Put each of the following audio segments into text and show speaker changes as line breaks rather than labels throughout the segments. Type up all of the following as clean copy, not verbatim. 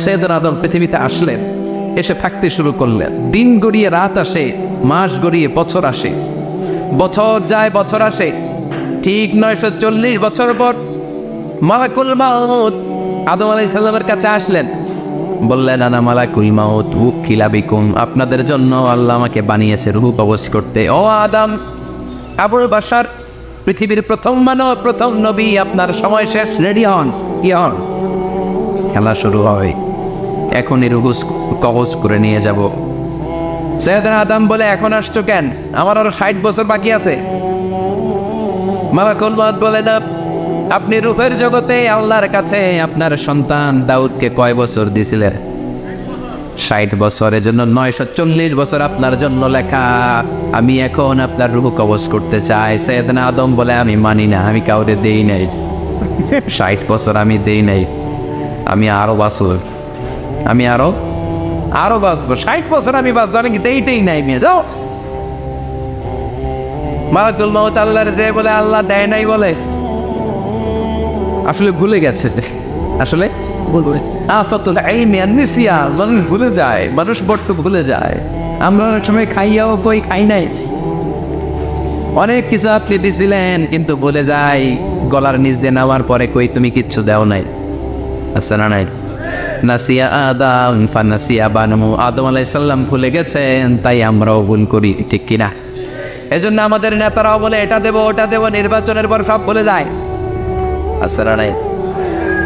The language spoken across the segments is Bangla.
সৈয়দনা আদম পৃথিবীতে আসলেন, এসে থাকতে শুরু করলেন। দিন গড়িয়ে রাত আসে, মাস গড়িয়ে বছর আসে, বছর যায় বছর আসে। ঠিক 940 বছর পর মালাকুল মাউত আদম আলাইহিস সালামের কাছে আসলেন। বললেন, আনা মালাকুল মাউত উকিলা বিকুম, আপনাদের জন্য আল্লাহ আমাকে বানিয়েছে রূহ কবজ করতে। ও আদম, আবুল বাশার, পৃথিবীর প্রথম মানব, প্রথম নবী, আপনার সময় শেষ, রেডি হন। কি হন? খেলা শুরু হয়, এখনই রূহ কবজ করে নিয়ে যাব। সৈয়দনা আদম বলে, এখন আসছো কেন? আমার আরো 60 বছর বাকি আছে। মালাকুল মাউত বলে, না, আপনি রূহের জগতে আল্লাহর কাছে আপনার সন্তান দাউদকে কয় বছর দিয়েছিলেন? 60 বছরের জন্য 940 বছর আপনার জন্য লেখা। আমি এখন আপনার রূহ কবজ করতে চাই। সৈয়দনা আদম বলে, আমি মানি না, আমি কাউরে দেই নাই। 60 বছর আমি দেই নাই, আমি আরো বাঁচব, আমি আরো বাঁচবো, 60 বছর আমি বাঁচবো, আমি দেইতেই নাই। মেয়ে যাও। মালাকুল মাউত আল্লাহর যে বলে, আল্লাহ দেয় নাই বলে, আসলে ভুলে গেছে। আসলে মানুষ ভুলে যায়, মানুষ বড্ড ভুলে যায়। আমরা অনেক সময় খাইয়াও কই খাই নাই। অনেক কিছু আপনি দিছিলেন, কিন্তু ভুলে যাই। গলার নিচ দিয়ে নামার পরে কই তুমি কিচ্ছু দেও নাই। আচ্ছা, না নাই? নাসিয়া আদম ফানাসিয়া বানু, আদম আলাইহিস সালাম ভুলে গেছেন, তাই আমরাও ভুল করি, ঠিক কিনা? এজন্য আমাদের নেতারাও বলে, এটা দেবো ওটা দেবো, নির্বাচনের পর সব ভুলে যায়। আচ্ছা, না নাই?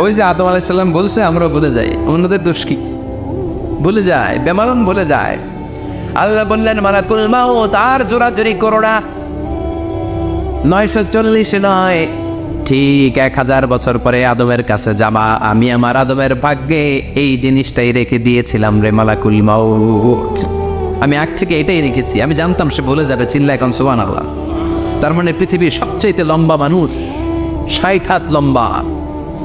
ওই যে আদম আলাইহিস সালাম বলছে, আমরা ভুলে যাই। অন্যদের দোষ কি? ভুলে যায়, বেমালুম ভুলে যায়। আল্লাহ বললেন, মালাকুল মাউত আর জোরাজুরি করো না। 940 নয়, ঠিক 1000 বছর পরে আদমের কাছে যাবা। আমি আমার আদমের ভাগ্যে এই জিনিসটাই রেখে দিয়েছিলাম রে মালাকুল মাউত। আমি আগ থেকে এটাই রেখেছি, আমি জানতাম সে ভুলে যাবে। চিল্লা এখন সুবহানাল্লাহ। তার মানে পৃথিবীর সবচাইতে লম্বা মানুষ, 60 হাত লম্বা,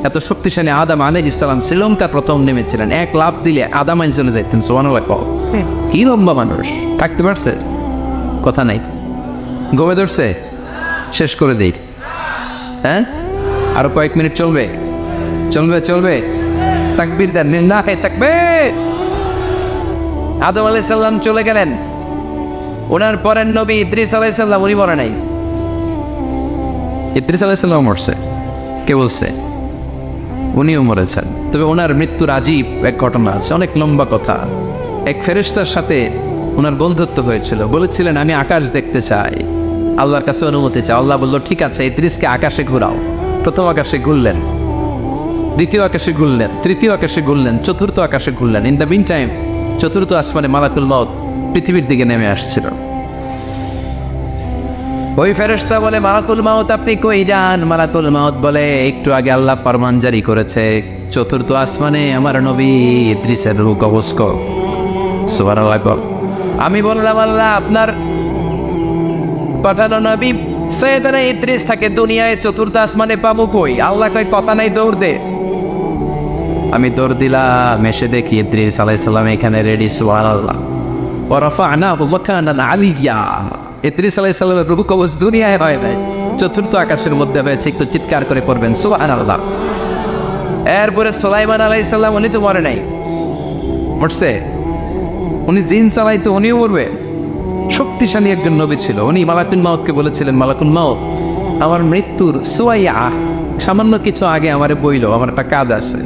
এত শক্তিশালী আদম আলাইহিস সালাম শ্রীলঙ্কা প্রথম নেমেছিলেন। এক লাফ দিলে আদম আইন চলে যাইতেন। সুবহানাল্লাহ। কি লম্বা মানুষ, থাকতে পারছে? কথা নাই, গমে ধরছে। শেষ করে দেই। হ্যাঁ, আরো কয়েক মিনিট চলবে, চলবে চলবে। তাকবীর দেন, লিল্লাহি তাকবীর। আদম আলাইহিস সালাম চলে গেলেন। ওনার পরের নবী ইদ্রিস আলাইহিস সালাম, উনি মরে নাই। ইদ্রিস আলাইহিস সালাম মরছে, কে বলছে? উনিও মরেছেন। তবে ওনার মৃত্যুর আজীব এক ঘটনা আছে, অনেক লম্বা কথা। এক ফেরেশতার সাথে ওনার বন্ধুত্ব হয়েছিল। বলেছিলেন, আমি আকাশ দেখতে চাই, আল্লাহর কাছে অনুমতি চাই। আল্লাহ বলল, ঠিক আছে, ইদ্রিসকে আকাশে ঘুরাও। প্রথম আকাশে ঘুরলেন, দ্বিতীয় আকাশে ঘুরলেন, তৃতীয় আকাশে ঘুরলেন, চতুর্থ আকাশে ঘুরলেন। ইন দ্য মিন টাইম চতুর্থ আসমানে মালাকুল মাউত পৃথিবীর দিকে নেমে আসছিল। ওই ফেরেশতা বলে, মালাকুল মাউত আপনি কই যান? মালাকুল মাউত বলে, একটু আগে আল্লাহ ফরমান জারি করেছে, চতুর্থ আসমানে আমার নবী ইদ্রিসের রূহ কবজ কর। সুবহানাল্লাহ। আমি বললাম, আল্লাহ আপনার পাঠানো নবী সৈয়দনা ইদ্রিস থাকে দুনিয়ায়, চতুর্থ আসমানে পাবো কই? আল্লাহ কয়, কথা নাই, দৌড় দে। আমি দৌড় দিলাম, এসে দেখি ইদ্রিস আলাইহিস সালাম এখানে রেডি। সুবহানাল্লাহ। ওয়া রাফা'নাহু মাকানান আলিয়্যা। ইদ্রিস আলাইহিস সালামের রূহ কবজ দুনিয়ায় হয় নাই, চতুর্থ আকাশের মধ্যে হয়েছে। একটু চিৎকার করে পড়বেন সুবহানাল্লাহ। এরপরে সুলাইমান আলাইহিস সালাম, উনি তো মরে নাই। মরছে? উনি জিন চালাইতো, উনিও মরবে। শক্তিশালী একজন নবী ছিল। উনি মালাকুল মাউতকে বলেছিলেন, মালাকুল মাউত আমার মৃত্যুর সুয়াইয়া সামান্য কিছু আগে আমারে বইল, আমার একটা কাজ আছে।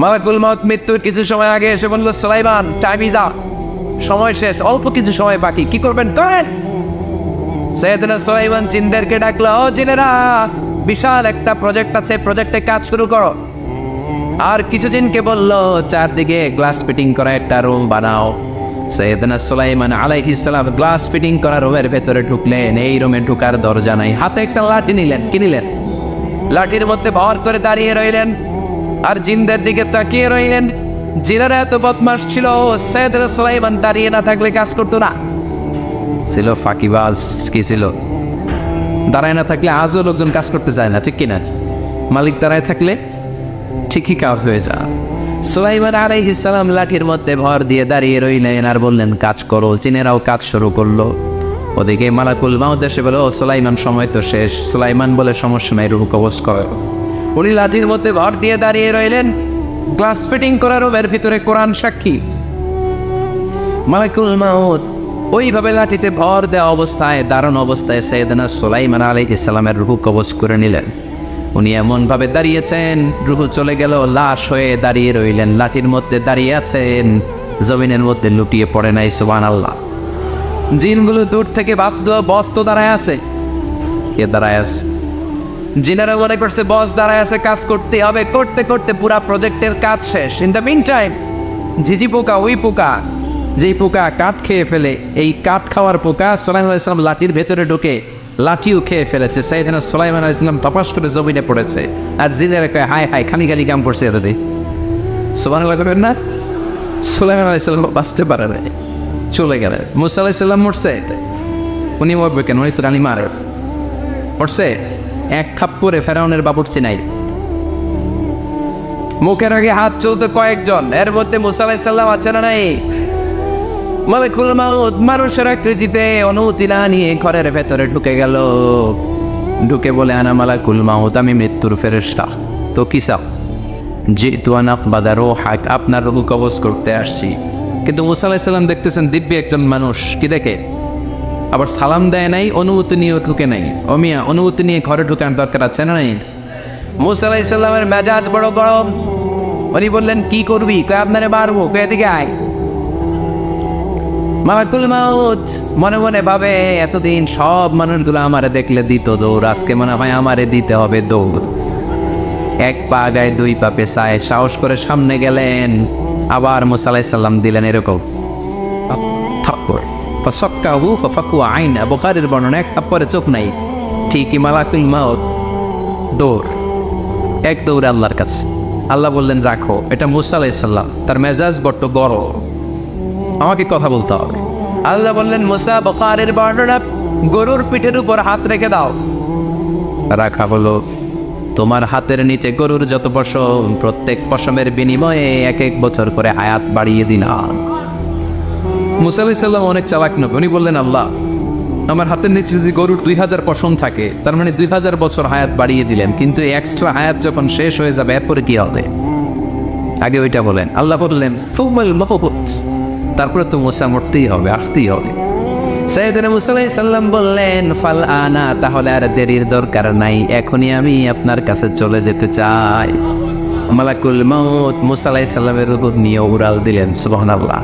মালাকুল মাউত মৃত্যুর কিছু সময় আগে এসে বলল, সুলাইমান টাইম ইজ আপ, সময় শেষ, অল্প কিছু সময় বাকি, কি করবেন করেন। সৈয়দনা সুলাইমান জিনদেরকে ডাকলো, ও জিনেরা, বিশাল একটা প্রজেক্ট আছে, প্রজেক্টে কাজ শুরু করো। আর কিছু জিনকে বললো, চারদিকে গ্লাস ফিটিং করা একটা রুম বানাও। সৈয়দনা সুলাইমান আলাইহিস সালাম গ্লাস ফিটিং করা রুমের ভেতরে ঢুকলেন। এই রুমে ঢুকার দরজা নাই, হাতে একটা লাঠি নিলেন। কি নিলেন? লাঠির মধ্যে ভর করে দাঁড়িয়ে রইলেন, আর জিনদের দিকে তাকিয়ে রইলেন। জিনেরা এত বদমাশ ছিল, সৈয়দনা সুলাইমান দাঁড়িয়ে না থাকলে কাজ করতো না। ছিল ফাঁকিবাজ। কি ছিল? দাঁড়ায় না থাকলে আজও লোকজন কাজ করতে চায় না, ঠিক কিনা? মালিক দাঁড়ায় থাকলে ঠিকই কাজ হয়ে যায়। সুলাইমান আলাইহিস সালাম লাঠির মধ্যে ভর দিয়ে দাঁড়িয়ে রইলেন আর বললেন, কাজ করো। জিনেরাও কাজ শুরু করলো। ওদিকে মালাকুল মাউত এসে বলে, ও সুলাইমান সময় তো শেষ। সুলাইমান বলে, সমস্যা নাই, রূহ কবজ করো। উনি লাঠির মধ্যে ভর দিয়ে দাঁড়িয়ে রইলেন। গ্লাস ফিটিং করা রুমের ভিতরে কোরআন সাক্ষী। মালাকুল মাউত ওইভাবে লাঠিতে ভর দেওয়া অবস্থায়, দারুণ অবস্থায় সাইয়েদনা সুলাইমান আলাইহিস সালামের রূহ কবজ করে নিলেন। উনি এমন ভাবে দাঁড়িয়েছেন, রূহ চলে গেল, লাশ হয়ে দাঁড়িয়ে রইলেন। লাঠির মধ্যে দাঁড়িয়ে আছেন, জমিনের মধ্যে লুটিয়ে পড়ে নাই। সুবহানাল্লাহ। জিনগুলো দূর থেকে ভাবত বস তো দাঁড়ায় আছে। কে দাঁড়ায় আছে? জিনেরা মনে করছে বস দাঁড়ায় আছে, কাজ করতে হবে। করতে করতে পুরা প্রজেক্টের কাজ শেষ। ইন দ্য মিন টাইম ঝিঝি পোকা, ওই পোকা যেই পোকা কাঠ খেয়ে ফেলে, এই কাঠ খাওয়ার পোকা সুলাইমান আলাইহিস সালাম লাঠির ভেতরে ঢুকে লাঠিও খেয়ে ফেলেছে। সাইয়েদনা সুলাইমান আলাইহিস সালাম তপাস করে জমিনে পড়েছে। আর জিনেরা কয় হায় হায়, খালি খালি কাম করছে এতদিন। সুবহানাল্লাহ করবেন না? সুলাইমান আলাইহিস সালাম বাঁচতে পারে না, চলে গেলেন। মুসা আলাইহিস সালাম মরছে, উনি মরবে কেন? উনি তো রানী মারে মরছে। এক খাপ্পরে ফেরাউনের বাবুর্চি নাই, মুখের আগে হাত চলতে কয়েকজন, এর মধ্যে মুসা আলাইহিস সালাম আছে না নাই? মালাকুল মাউত মানুষের আকৃতিতে অনুমতি না নিয়ে ঘরের ভেতরে ঢুকে গেল। ঢুকে বলে আনা মালাকুল মাউত, আমি মৃত্যুর ফেরেশতা। তো কি চাও? জিতু আন আকবাদা রূহাক, আপনার রূহ কবজ করতে আসছি। কিন্তু মুসা আলাইহিস সালাম দেখতেছেন দিব্য একজন মানুষ, কি দেখে? আবার সালাম দেয় নাই, অনুমতি নিয়েও ঢুকে নাই। অমিয়া অনুমতি নিয়ে ঘরে ঢুকানোর দরকার আছে না নাই? মুসা আলাইহিস সালামের মেজাজ বড় গরম। উনি বললেন কি করবি? কয় আপনারে মারবো। কয় এদিকে আয়। মালাকুল মাউত মনে মনে ভাবে এতদিন সব মানুষগুলো আমারে দেখলে দিত দৌড়, আজকে মনে হয় আমারে দিতে হবে দৌড়। এক পা গায়ে দুই পা পেছায় সাহস করে সামনে গেলেন। আবার মুসা আলাইহিস সালাম দিলেন এরকম থাপ্পড়। ফাসাক্কাহু ফাফাকুয়া আইনা, বুখারীর বর্ণনা, এক থাপ্পড়ে চোখ নাই। ঠিকই মালাকুল মাউত দৌড়, এক দৌড়ে আল্লাহর কাছে। আল্লাহ বললেন রাখো, এটা মুসা আলাইহিস সালাম, তার মেজাজ বড্ড গরম, আমাকে কথা বলতে হবে। আল্লাহ বললেন মুসা, বুখারীর বর্ণনা, গরুর পিঠের উপর হাত রেখে দাও। রাখা হলো। তোমার হাতের নিচে গরুর যত পশম, প্রত্যেক পশমের বিনিময়ে এক এক বছর করে হায়াত বাড়িয়ে দিলাম। মুসা আলাইহিস সালাম অনেক চালাক নবী। উনি বললেন আল্লাহ, আমার হাতের নিচে যদি গরুর 2000 পশম থাকে, তার মানে 2000 বছর হায়াত বাড়িয়ে দিলেন। কিন্তু এক্সট্রা হায়াত যখন শেষ হয়ে যাবে এরপরে কি হবে? আগে ওইটা বলেন। আল্লাহ বললেন ফুমাল মাহবুত, তারপরে তো মুসা মরতেই হবে, আসতেই হবে। সাইয়েদনা মুসা আলাইহিস সালাম বললেন ফাল আনা, তাহলে আর দেরির দরকার নাই, এখনই আমি আপনার কাছে চলে যেতে চাই। মালাকুল মাউত মুসা আলাইহিস সালামের রূহ নিয়ে উড়াল দিলেন। সুবহানাল্লাহ।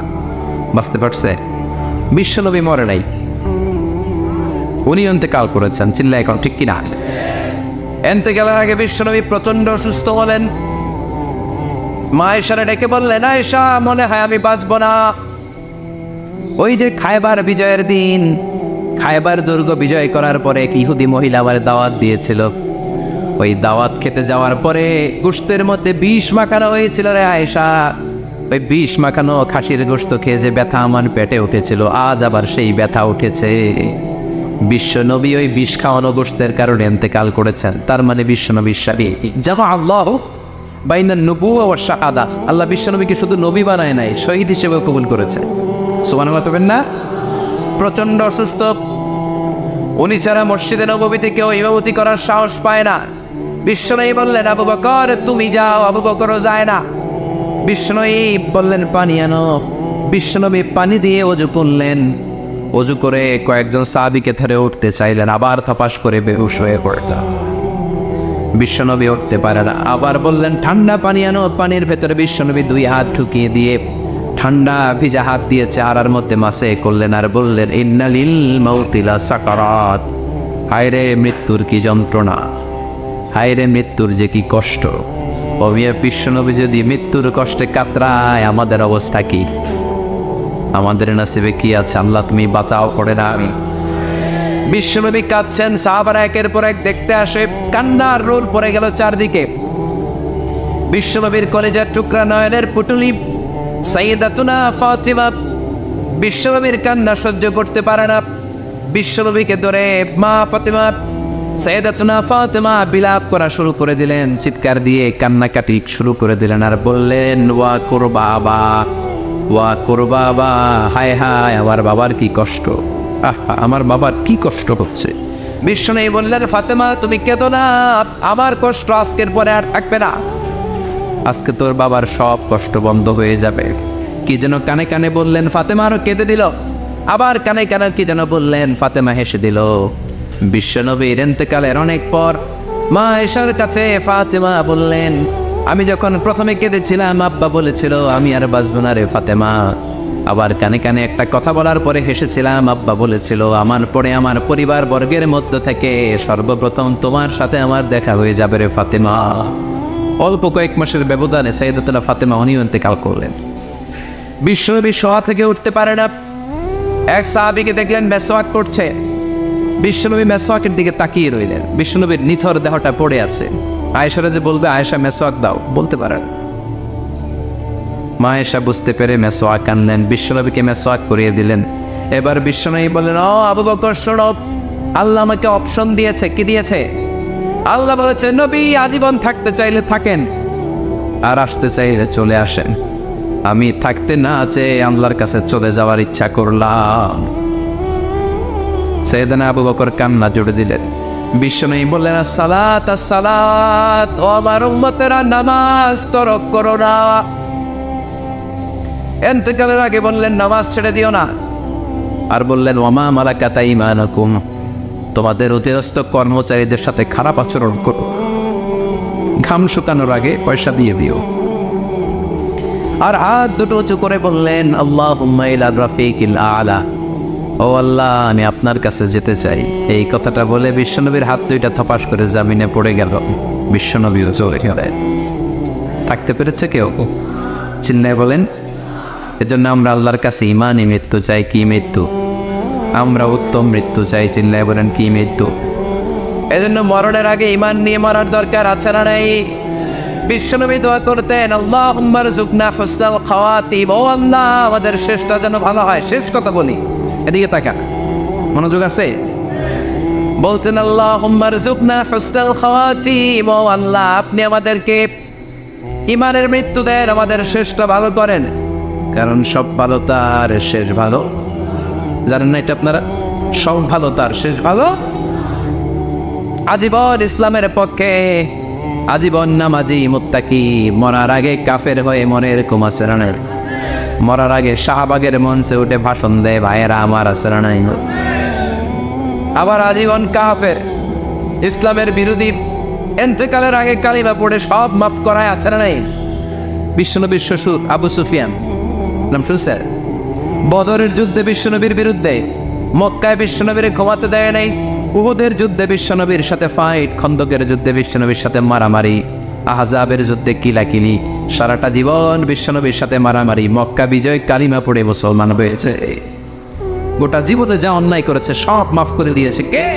বাঁচতে পারছে? বিশ্বনবী মরে নাই, উনি ইন্তেকাল করেছেন। চিল্লা এখন ঠিক কিনা? ইন্তেকালের আগে বিশ্বনবী প্রচন্ড অসুস্থ হলেন। মা আয়েশারে ডেকে বললেন, আয়েশা মনে হয় আমি বাঁচব না। ওই যে খায়বার বিজয়ের দিন, খায়বার দুর্গ বিজয় করার পরে এক ইহুদি মহিলা আমার দাওয়াত দিয়েছিল। ওই দাওয়াত খেতে যাওয়ার পরে গোশতের মধ্যে বিষ মাখানো হয়েছিল রে আয়েশা। ওই বিষ মাখানো খাসির গোশত খেয়ে যে ব্যথা আমার পেটে উঠেছিল, আজ আবার সেই ব্যথা উঠেছে। বিশ্বনবী ওই বিষ খাওয়ানো গোশতের কারণে ইন্তেকাল করেছেন। তার মানে বিশ্বনবীর সাথে জামা আল্লাহ বাইনা নবুওয়া ওয়া শাহাদা, আল্লাহ বিশ্বনবীকে শুধু নবী বানায় নাই, শহীদ হিসেবে কবুল করেছে। সুবহানাল্লাহ করবেন না? প্রচন্ড অসুস্থ, উনি ছাড়া মসজিদে নববীতে কেউ ইমামতি করার সাহস পায় না। বিশ্বনবী বললেন আবু বকর তুমি যাও, আবু বকরও যায় না। বিশ্বনবী বললেন পানি আনো। বিশ্বনবী পানি দিয়ে ওযু করলেন। ওযু করে কয়েকজন সাহাবীকে ধরে উঠতে চাইলেন, আবার থপাস করে বেহুশ হয়ে পড়লেন। বিশ্বনবী উঠতে পারে না। আবার বললেন ঠান্ডা পানি আনো। পানির ভেতরে বিশ্বনবী 2 হাত ঢুকিয়ে দিয়ে ঠান্ডা ভিজা হাত দিয়ে চেহারার মধ্যে মাসে করলেন আর বললেন ইন্নালিল মাউতি লা সাকারাত, হায়রে মৃত্যুর কি যন্ত্রণা, হায়রে মৃত্যুর যে কি কষ্ট। অবিয়া বিশ্বনবী যদি মৃত্যুর কষ্টে কাতরায়, আমাদের অবস্থা কি? আমাদের নসিবে কি আছে? আল্লাহ তুমি বাঁচাও, পড়ে না আমি। বিশ্বনবী কাঁদছেন, সাহাবারা একের পর এক দেখতে আসে। কান্নার রোল পড়ে গেল চারদিকে। বিশ্বনবীর কলেজার টুকরা নয়নের পুটুলি সাইয়েদাতুনা ফাতিমা বিশ্বনবীর কান্না সহ্য করতে পারে না। বিশ্বনবীকে ধরে মা ফাতিমা, সাইয়েদাতুনা ফাতিমা বিলাপ করা শুরু করে দিলেন, চিৎকার দিয়ে কান্নাকাটি শুরু করে দিলেন আর বললেন ওয়া কুরবাবা, ওয়া কুরবাবা, হায় হায় আমার বাবার কি কষ্ট, আহা আমার বাবার কি কষ্ট হচ্ছে। বিশ্বনবী বললেন ফাতেমা তুমি কেঁদো না, আমার কষ্ট আজকের পরে আর থাকবে না। আজকে তোর বাবার সব কষ্ট বন্ধ হয়ে যাবে। কি যেন কানে কানে বললেন, ফাতেমা আরো কেঁদে দিল। আবার কানে কানে কি যেন বললেন, ফাতেমা হেসে দিল। বিশ্বনবীর ইন্তেকালের অনেক পর মা আয়েশার কাছে ফাতেমা বললেন, আমি যখন প্রথমে কেঁদেছিলাম আব্বা বলেছিল আমি আর বাঁচবো না রে ফাতেমা। আবার কানে কানে একটা কথা বলার পরে হেসেছিলাম, আব্বা বলেছিল আমার পরে আমার পরিবার বর্গের মধ্য থেকে সর্বপ্রথম তোমার সাথে আমার দেখা হয়ে যাবে রে ফাতেমা। অল্প কয়েক মাসের ব্যবধানে সাইয়েদাতুনা ফাতেমা উনিও ইন্তেকাল করলেন। বিশ্বনবী শোয়া থেকে উঠতে পারে না। এক সাহাবীকে দেখলেন মেসওয়াক করছে। বিশ্বনবী মেসওয়াকের দিকে তাকিয়ে রইলেন। বিশ্বনবীর নিথর দেহটা পড়ে আছে। আয়েশারা যে বলবে আয়েশা মেসওয়াক দাও, বলতে পারেন। মা আয়েশা বুঝতে পেরে মেসওয়াক আনলেন, বিশ্বনবীকে মেসওয়াক করিয়ে দিলেন। এবার বিশ্বনবী বললেন, ও আবু বকর শোনো, আল্লাহ আমাকে অপশন দিয়েছে। কি দিয়েছে? আল্লাহ বলেছে নবী আজীবন থাকতে চাইলে থাকেন, আর আসতে চাইলে চলে আসেন। আমি থাকতে না চেয়ে আল্লাহর কাছে চলে যাওয়ার ইচ্ছা করলাম। সাইয়েদনা আবু বকর কান্না জুড়ে দিলেন। বিশ্বনবী বললেন, আসসালাত আসসালাত, ও আমার উম্মতেরা নামাজ তরক করো না। ইন্তেকালের আগে বললেন নামাজ ছেড়ে দিও না। আর বললেন, ওয়ামা মালাকাত আইমানুকুম, তোমাদের অধীনস্থ কর্মচারীদের সাথে খারাপ আচরণ করো। ঘাম শুকানোর আগে পয়সা দিয়ে দিও। আর হাত দুটো উঁচু করে বললেন, আল্লাহুম্মা ইলা রাফিকিল আলা, ও আল্লাহ আমি আপনার কাছে যেতে চাই। এই কথাটা বলে বিশ্বনবীর হাত দুইটা থপাস করে জামিনে পড়ে গেল। বিশ্বনবীও চলে গেলেন। থাকতে পেরেছে কেউ? চিল্লায় বলেন। এজন্য আমরা আল্লাহর কাছে ইমানই মৃত্যু চাই। কি মৃত্যু? আমরা উত্তম মৃত্যু চাই। চিল্লায় বলেন কি মৃত্যু? এজন্য মরণের আগে ইমান নিয়ে মরার দরকার আছে না নাই? বিশ্বনবী দোয়া করতেন, আল্লাহুম্মা রযুকনা হুসনাল খাওয়াতিম, ও আল্লাহ আমাদের শেষটা যেন ভালো হয়। শেষ কথা বলি, এদিকে তাকা, মনোযোগ আছে। বলতেন, আল্লাহুম্মা রযুকনা হুসনাল খাওয়াতিম, ও আল্লাহ আপনি আমাদেরকে ইমানের মৃত্যু দেন, আমাদের শেষটা ভালো করেন। কারণ সব ভালো তার শেষ ভালো। জানেন না এটা আপনারা? সব ভালো তার শেষ ভালো। আজীবন ইসলামের পক্ষে, আজীবন নামাজি মুত্তাকি, মরার আগে কাফের হয়ে মরে এরকম আছে না? মরার আগে শাহবাগের মঞ্চে উঠে ভাষণ দেয়, ভাইয়েরা আমার আছে না? আবার আজীবন কাফের, ইসলামের বিরোধী, ইন্তেকালের আগে কালিমা পড়ে সব মাফ করায় আছে না? বিশ্বনবীর শ্বশুর আবু সুফিয়ান, নাম শুনছেন? বদরের যুদ্ধে বিশ্বনবীর বিরুদ্ধে, মক্কায় বিশ্বনবীর ঘুমাতে দেয় নাই। উহুদের যুদ্ধে বিশ্বনবীর সাথে ফাইট, খন্দকের যুদ্ধে বিশ্বনবীর সাথে মারামারি, আহজাবের যুদ্ধে কিলাকিলি, সারাটা জীবন বিশ্বনবীর সাথে মারামারি। মক্কা বিজয়, কালিমা পড়ে মুসলমান হয়েছে। গোটা জীবনে যা অন্যায় করেছে সব মাফ করে দিয়েছে কে?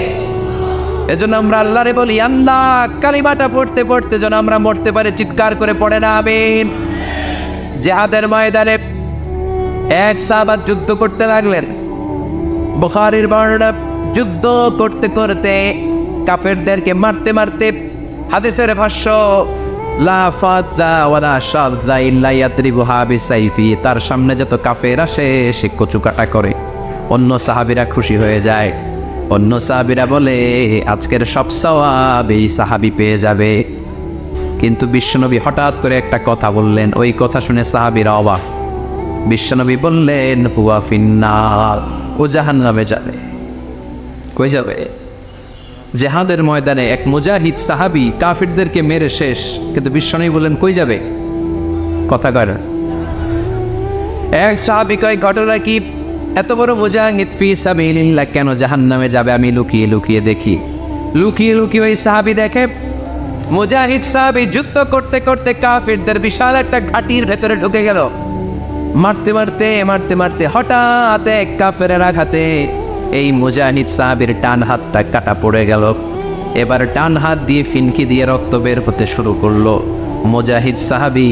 এজন্য আমরা আল্লাহরে বলি, আল্লাহ কালিমাটা পড়তে পড়তে যেন আমরা মরতে পারি। চিৎকার করে পড়ে না আমিন। জিহাদের ময়দানে এক সাহাবা যুদ্ধ করতে লাগলেন। বুখারীর বর্ণনা, যুদ্ধ করতে করতে কাফেরদেরকে মারতে মারতে, হাদিসের ভাষ্য, লা ফাযা ওয়ালা শাযা ইল্লা ইয়াতরিবুহা বিসাইফি, তার সামনে যত কাফের আসে সে কচুকাটা করে। অন্য সাহাবীরা খুশি হয়ে যায়। অন্য সাহাবীরা বলে আজকের সব সওয়াব এই সাহাবী পেয়ে যাবে। কিন্তু বিশ্বনবী হঠাৎ করে একটা কথা বললেন, ওই কথা শুনে সাহাবীরা অবাক। বিশ্বনবী বললেন, হুয়া ফিন্নার, ও জাহান্নামে যাবে। কই যাবে? জিহাদের ময়দানে এক মুজাহিদ সাহাবী কাফিরদেরকে মেরে শেষ, কিন্তু বিশ্বনবী বললেন কই যাবে? কথা কয় না। এক সাহাবী কয়, ঘটনা কি? এত বড় মুজাহিদ ফি সাবিলিল্লাহ কেন জাহান্নামে যাবে? আমি লুকিয়ে লুকিয়ে দেখি। লুকিয়ে লুকিয়ে ওই সাহাবী দেখে, মুজাহিদ সাহাবী যুদ্ধ করতে করতে কাফিরদের বিশাল একটা ঘাটির ভেতরে ঢুকে গেল। মারতে মারতে মারতে মারতে হঠাৎ এক কাফেরের আঘাতে এই মুজাহিদ সাহাবীর ডান হাতটা কাটা পড়ে গেল। এবার ডান হাত দিয়ে ফিনকি দিয়ে রক্ত বের হতে শুরু করলো। মুজাহিদ সাহাবী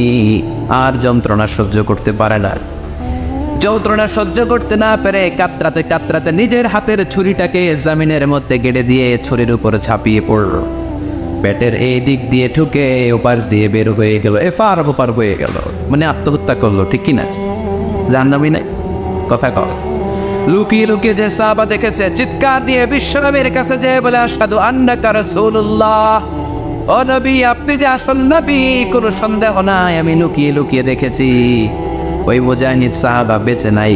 আর যন্ত্রণা সহ্য করতে পারে না। যন্ত্রণা সহ্য করতে না পেরে কাতরাতে কাতরাতে নিজের হাতের ছুরিটাকে জমিনের মধ্যে গেড়ে দিয়ে ছুরির উপরে ঝাঁপিয়ে পড়ল। পেটের এই দিক দিয়ে ঢুকে ওপার দিয়ে বের হয়ে গেল, এফার ওপার হয়ে গেল। মানে আত্মহত্যা করলো, ঠিক কিনা? জাহান্নামী নাই? কথা কর। লুকিয়ে লুকিয়ে যে সাহাবা দেখেছে চিৎকার দিয়ে বিশ্বনবীর কাছে যেয়ে বলে, আশহাদু আন্নাকা রাসূলুল্লাহ, ও ও নবী, আপনি যে আসল নবী কোনো সন্দেহ নাই, আমি লুকিয়ে লুকিয়ে দেখেছি ওই মুজাহিদ সাহাবা বেঁচে নাই,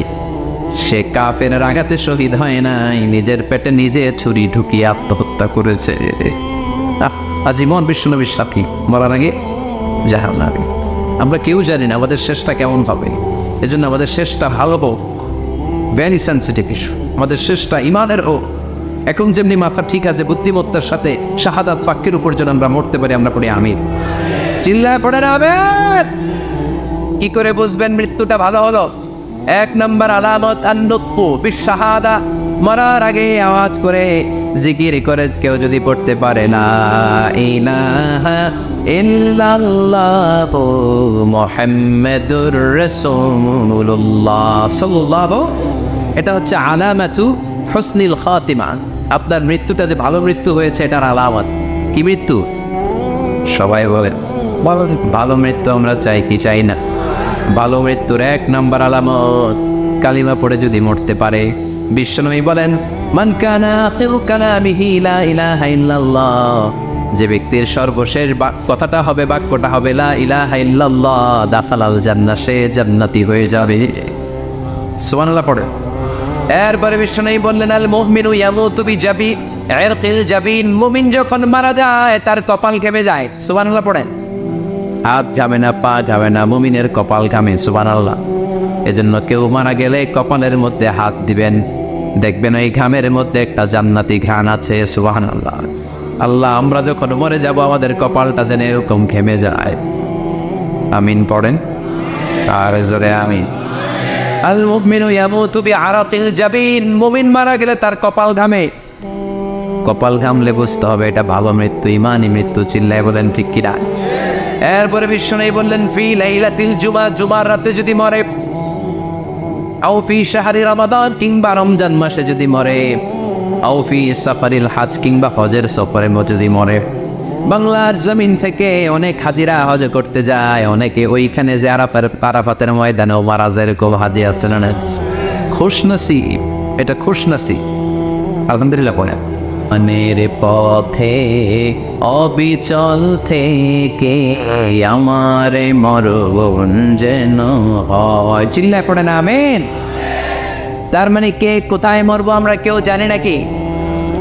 সে কাফের আঘাতে শহীদ হয় নাই, নিজের পেটে নিজে ছুরি ঢুকিয়ে আত্মহত্যা করেছে। আজীবন বিশ্বনবীর সাথী, মরার আগে জাহান্নামী। আমরা কেউ জানি না আমাদের শেষটা কেমন হবে, এজন্য আমাদের শেষটা ভালো হোক, ভেরি সেন্সিটিভ ইস্যু। আমাদের শেষটা ইমানের হোক। এখন যেমনি মাথা ঠিক আছে, বুদ্ধিমত্তার সাথে শাহাদাত বাক্যের উপর যেন আমরা মরতে পারি, আমরা পড়ি আমিন। চিল্লায় পড়ে না আমিন। কি করে বুঝবেন মৃত্যুটা ভালো হলো? এক নম্বর আলামত আন-নুতকু বিশ-শাহাদা, মরার আগে আওয়াজ করে জিকির করে কেউ যদি পড়তে পারে লা ইলাহা ইল্লাল্লাহু মুহাম্মাদুর রাসূলুল্লাহ সাল্লাল্লাহু, এটা হচ্ছে আলামাতু হুসনিল খাতিমা। আপনার মৃত্যুটা যে ভালো মৃত্যু হয়েছে এটার আলামত। কি মৃত্যু? সবাই বলেন ভালো মৃত্যু আমরা চাই কি চাই না? ভালো মৃত্যুর এক নম্বর আলামত কালিমা পড়ে যদি মরতে পারে। বিশ্বনবী বলেন মান কানা আখিরু কালামিহি লা ইলাহা ইল্লাল্লাহ, যে ব্যক্তির সর্বশেষ কথাটা হবে, বাক্যটা হবে লা ইলাহা ইল্লাল্লাহ, দাখালাল জান্নাহ, সে জান্নাতি হয়ে যাবে। সুবহানাল্লাহ পড়ে। এরপরে বিশ্বনবী বললেন আল মুমিনু ইয়ামুতু বিজাবি ইরকিল জাবিন, মুমিন যখন মারা যায় তার কপাল ঘেমে যায়। সুবহানাল্লাহ পড়েন। হাত ঘামে না, পা ঘামে না, মুমিনের কপাল ঘামে। সুবহানাল্লাহ। এজন্য কেউ মারা গেলে কপালের মধ্যে হাত দিবেন, দেখবেন ওই ঘামের মধ্যে একটা জান্নাতি ঘ্রাণ আছে। সুবহানাল্লাহ। আল্লাহ, আমরা যখন মরে যাব আমাদের কপালটা যেন এরকম ঘেমে যায়। আমিন পড়েন আর জোরে আমিন। আল মুমিনু ইয়ামুতু বিআরাকিল জাবিন, মুমিন মারা গেলে তার কপাল ঘামে। কপাল ঘামলে বুঝতে হবে এটা ভালো মৃত্যু, ইমানি মৃত্যু। চিল্লায় বলেন ঠিক কিনা? এরপরে বিশ্বনবী বললেন ফি লাইলাতিল জুমা, জুমার রাতে যদি মরে, আও ফি শাহরি রমাদান, কিংবা রমজান মাসে যদি মরে, আও ফি সাফারিল হজ, কিংবা হজের সফরে যদি মরে। বাংলার জমিন থেকে অনেক হাজিরা হজ করতে যায়, অনেকে ওইখানে যে আরাফাতের ময়দানেও মারা যায়, এরকম হাজি আছে না? খুশনসিব, এটা খুশনসিব। আলহামদুলিল্লাহ পড়ে। মনের পথে অবিচল থেকে আমার মরণ যেন হয়। চিল্লায় পড়ে না আমিন। তার মানে কে কোথায় মরবো আমরা কেউ জানি নাকি?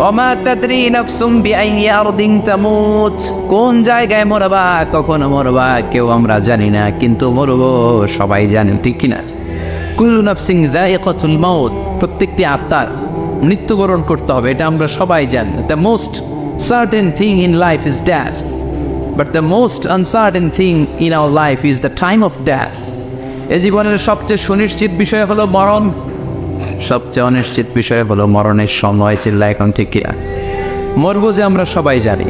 ওমা তাদরি নাফসুম বিআইয়ি আরদিন তামুত, কোন জায়গায় মরবা, কখন মরবা কেউ আমরা জানি না, কিন্তু মরবো সবাই জানে, ঠিক কিনা? কুল্লু নাফসিন যায়িকাতুল মাউত, প্রত্যেকটি আত্মার মৃত্যুবরণ করতে হবে, এটা আমরা সবাই জানি। The most certain thing in life is death, but the most uncertain thing in our life is the time of death. এই জীবনের সবচেয়ে সুনিশ্চিত বিষয় হলো মরণ, সবচেয়ে অনিশ্চিত বিষয় হলো মরণের সময়। চিল্লা এখন ঠিক কিনা? মরবো যে আমরা সবাই জানি,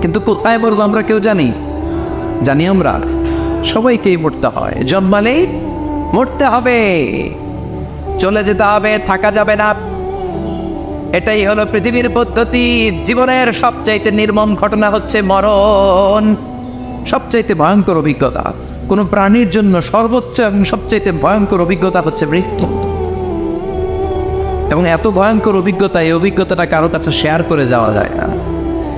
কিন্তু কোথায় মরবো আমরা কেউ জানি? জানি আমরা সবাইকেই মরতে হয়, জন্মালেই মরতে হবে, চলে যেতে হবে, থাকা যাবে না। এটাই হলো পৃথিবীর পদ্ধতি। জীবনের সবচাইতে নির্মম ঘটনা হচ্ছে মরণ, সবচাইতে ভয়ঙ্কর অভিজ্ঞতা। কোন প্রাণীর জন্য সর্বোচ্চ এবং সবচাইতে ভয়ঙ্কর অভিজ্ঞতা হচ্ছে মৃত্যু। এবং এত ভয়ঙ্কর অভিজ্ঞতা, এই অভিজ্ঞতাটা কারো কাছে শেয়ার করে যাওয়া যায় না।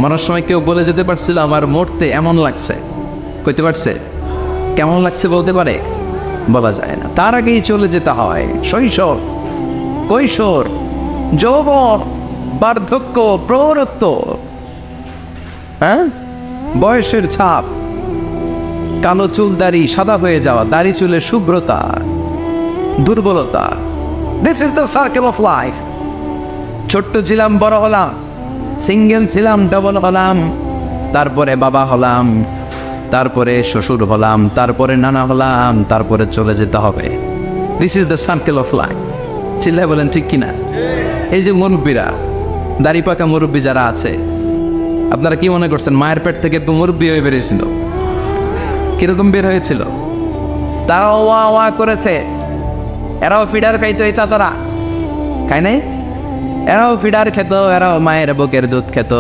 মরার সময় কেউ বলে যেতে পারছিল আমার মরতে এমন লাগছে, কইতে পারছে? কেমন লাগছে বলতে পারে? বলা যায় না। তার আগেই চলে যেতে হয় শৈশব, কৈশোর, যৌবন, বার্ধক্য, প্রৌঢ়ত্ব, হ্যাঁ, বয়সের ছাপ, কালো চুল দাড়ি সাদা হয়ে যাওয়া, দাড়ি চুলের শুভ্রতা, দুর্বলতা। This is the circle of life. ছোট্ট ছিলাম, বড় হলাম, সিঙ্গেল ছিলাম, ডবল হলাম, তারপরে বাবা হলাম, তারপরে শ্বশুর হলাম, তারপরে নানা হলাম, তারপরে চলে যেতে হবে। This is the circle of life. চিল্লায় বলেন ঠিক কিনা? এই যে মুরব্বীরা, দাড়ি পাকা মুরব্বী যারা আছে, আপনারা কি মনে করছেন মায়ের পেট থেকে মুরব্বী হয়ে বেরিয়েছিল? কিরকম বের হয়েছিল? তারাও ওয়া ওয়া করেছে, এরাও ফিডার খাইতো, এই চাচারা খায় নাই? এরাও ফিডার খেত, এরাও মায়ের বুকের দুধ খেত,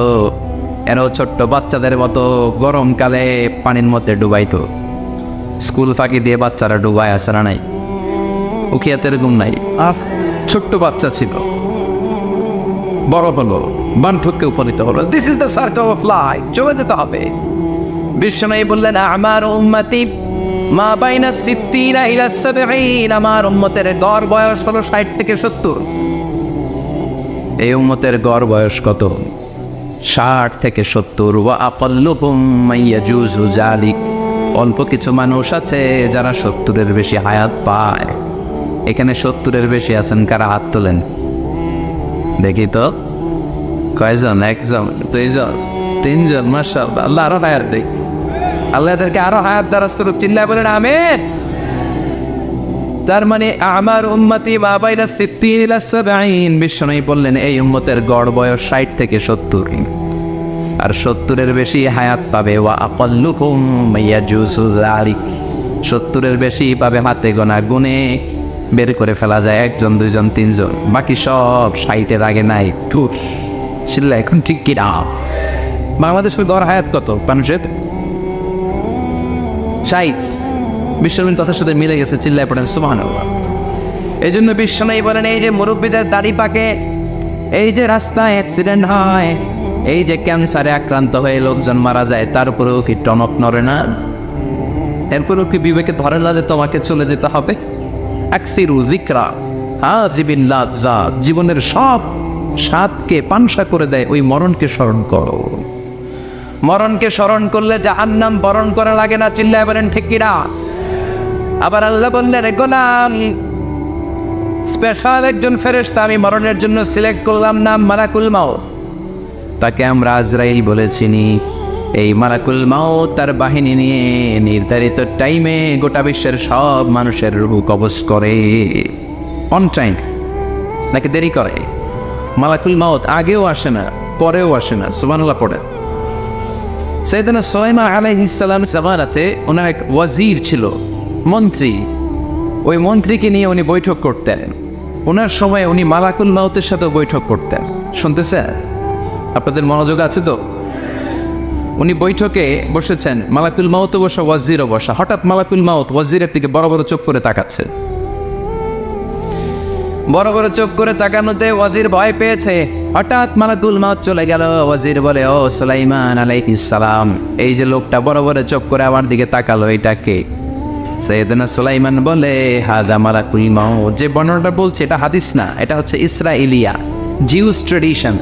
এরাও ছোট্ট বাচ্চাদের মতো গরমকালে পানির মধ্যে ডুবাইতো। স্কুল ফাঁকি দিয়ে বাচ্চারা ডুবায়, আসে না নাই? উখিয়াতে এরকম নাই? ছোট্ট বাচ্চা ছিল, বড় হলো, বান্ধবকে উপনীত হলো। This is the circle of life, চলে যেতে হবে। বিশ্বনবী বললেন, আমার উম্মতি মা বাইনা সিত্তিনা ইলা সাবঈন, আমার উম্মতের গড় বয়স হলো 60 থেকে 70। এই উম্মতের গড় বয়স কত? 60 থেকে 70। ওয়া আকাল্লুহুম মাইয়াজুজু যালিক, অল্প কিছু মানুষ আছে যারা 70-এর বেশি হায়াত পায়। এখানে 70-এর বেশি আছেন কারা? হাত তোলেন দেখি তো। কয়জন? একজন, দুইজন, তিনজন। মাশাআল্লাহ, আল্লাহ আরো হায়াত দেখ, আল্লাহ এদেরকে আরো হায়াত দারাজ করুক। চিল্লায় বলেন আমিন। তার মানে আমার উম্মতি মা বাইনা সিত্তিন ইলা সাবঈন, বিশ্বনবী বললেন এই উম্মতের গড় বয়স 60 থেকে 70, আর 70-এর বেশি হায়াত পাবে। ওয়া আকাল্লুকুম মাইয়াজুজু যালিক, 70-এর বেশি পাবে হাতে গোনা, গুনে বের করে ফেলা যায় 1 জন 2 জন 3 জন, বাকি সব 60-এর আগে নাই। শিল্লা এখন ঠিক কি না? বাংলাদেশের গড় হায়াত কত মানুষের? 60। বিশ্বনবীর কথার সাথে মিলে গেছে, চিল্লায় পড়েন সুবহানাল্লাহ। এই জন্য বিশ্বনবী বলেন, এই যে মুরব্বীদের দাড়ি পাকে, এই যে রাস্তায় অ্যাক্সিডেন্ট হয়, এই যে ক্যান্সারে আক্রান্ত হয়ে লোকজন মারা যায়, তার উপরেও কি টনক নড়ে না? এরপরেও কি বিবেকে ধরে না যে তোমাকে চলে যেতে হবে? আকসিরু যিকরা হাযিবিল লাযযাত, জীবনের সব স্বাদকে পানসা করে দেয় ওই মরণকে স্মরণ করো। মরণকে স্মরণ করলে জাহান্নাম বরণ করা লাগে না। চিল্লায় বলেন ঠিক কিনা? আবার আল্লাহ বললেন, গোলাম, স্পেশাল একজন ফেরেশতা আমি মরণের জন্য সিলেক্ট করলাম, নাম মালাকুল মাউত। তাকে আমরা আজরাইল বলে চিনি। এই মালাকুল মাউত তার বাহিনী নিয়ে নির্ধারিত টাইমে গোটা বিশ্বের সব মানুষের রূহ কবজ করে। অন টাইম নাকি দেরি করে? মালাকুল মাউত আগেও আসে না, পরেও আসে না। সুবহানাল্লাহ পড়ে। সাইয়েদনা সুলাইমান আলাইহিস সালাম জামানাতে ওনার এক ওয়াজির ছিল, মন্ত্রী। ওই মন্ত্রীকে নিয়ে উনি বৈঠক করতেন। ওনার সময় উনি মালাকুল মাউতের সাথে বৈঠক করতেন। শুনতেছে? আপনাদের মনোযোগ আছে তো? উনি বৈঠকে বসেছেন, মালাকুল মাউতও বসা, ওয়াজিরও বসা। হঠাৎ মালাকুল মাউত ওয়াজিরের দিকে বড় বড় চোখ করে তাকাচ্ছে। বড় বড় চোখ করে তাকানোতে ওয়াজির ভয় পেয়েছে। হঠাৎ মালাকুল মাউত চলে গেল। ওয়াজির বলে, ও সুলাইমান আলাইহিস সালাম, এই যে লোকটা বড় বড় চোখ করে আমার দিকে তাকালো, এটা কে? সাইয়েদনা সুলাইমান বলে, হাদা মালাকুল মাউত। যে বর্ণনাটা বলছে এটা হাদিস না, এটা হচ্ছে ইসরাইলিয়া, জিউস ট্রেডিশন।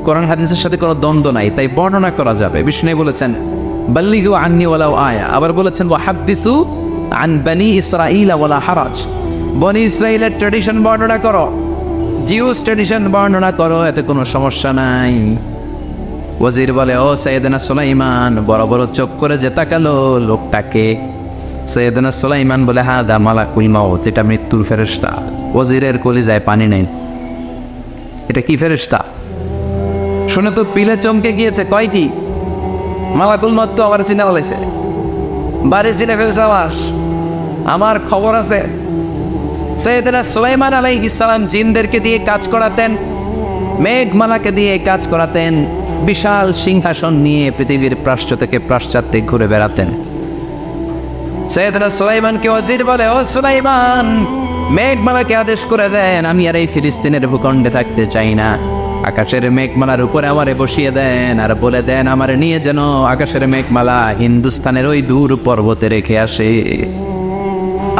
কোরআন হাদিসের সাথে কোনো দ্বন্দ্ব নাই, তাই বর্ণনা করা যাবে। বিষ্ণু বলেছেন, বাল্লিগু আন্নি ওয়ালাউ আয়া। আবার বলেছেন, ওয়া হাদ্দিসু আন বনি ইসরাঈল ওয়ালা হারাজ। বনি ইসরাইলের ট্রেডিশন বর্ণনা করো, জিউস ট্রেডিশন বর্ণনা করো, এতে কোনো সমস্যা নাই। ওয়াজির বলে, ও সাইয়েদনা সুলাইমান, বড় বড় চোখ করে যে তাকালো লোকটাকে? সাইয়েদনা সুলাইমান বলে, হাদা মালাকুল মাউত, এটা মৃত্যুর ফেরেশতা। ওয়াজিরের কলিজায় পানি নেই। এটা কি ফেরেশতা? শুনে তো পিলে চমকে গিয়েছে। কয়টি? মালাকুল মাউত তো আমার চিনে বলেছে, বাড়ি চিনে ফেলছে আমার খবর আছে। সাইয়েদনা সুলাইমান আলাইহিস সালাম জিনদেরকে দিয়ে কাজ করাতেন, মেঘমালাকে দিয়ে কাজ করাতেন, বিশাল সিংহাসন নিয়ে পৃথিবীর প্রাচ্য থেকে পাশ্চাত্যে ঘুরে বেড়াতেন। সাইয়েদনা সুলাইমানকে ওয়াজির বলে, ও সুলাইমান, মেঘমালাকে আদেশ করে দেন, আমি আর এই ফিলিস্তিনের ভূখণ্ডে থাকতে চাই না। আকাশের মেঘমালার উপরে আমারে বসিয়ে দেন, আর বলে দেন আমারে নিয়ে যেন আকাশের মেঘমালা হিন্দুস্তানের ওই দূর পর্বতে রেখে আসে।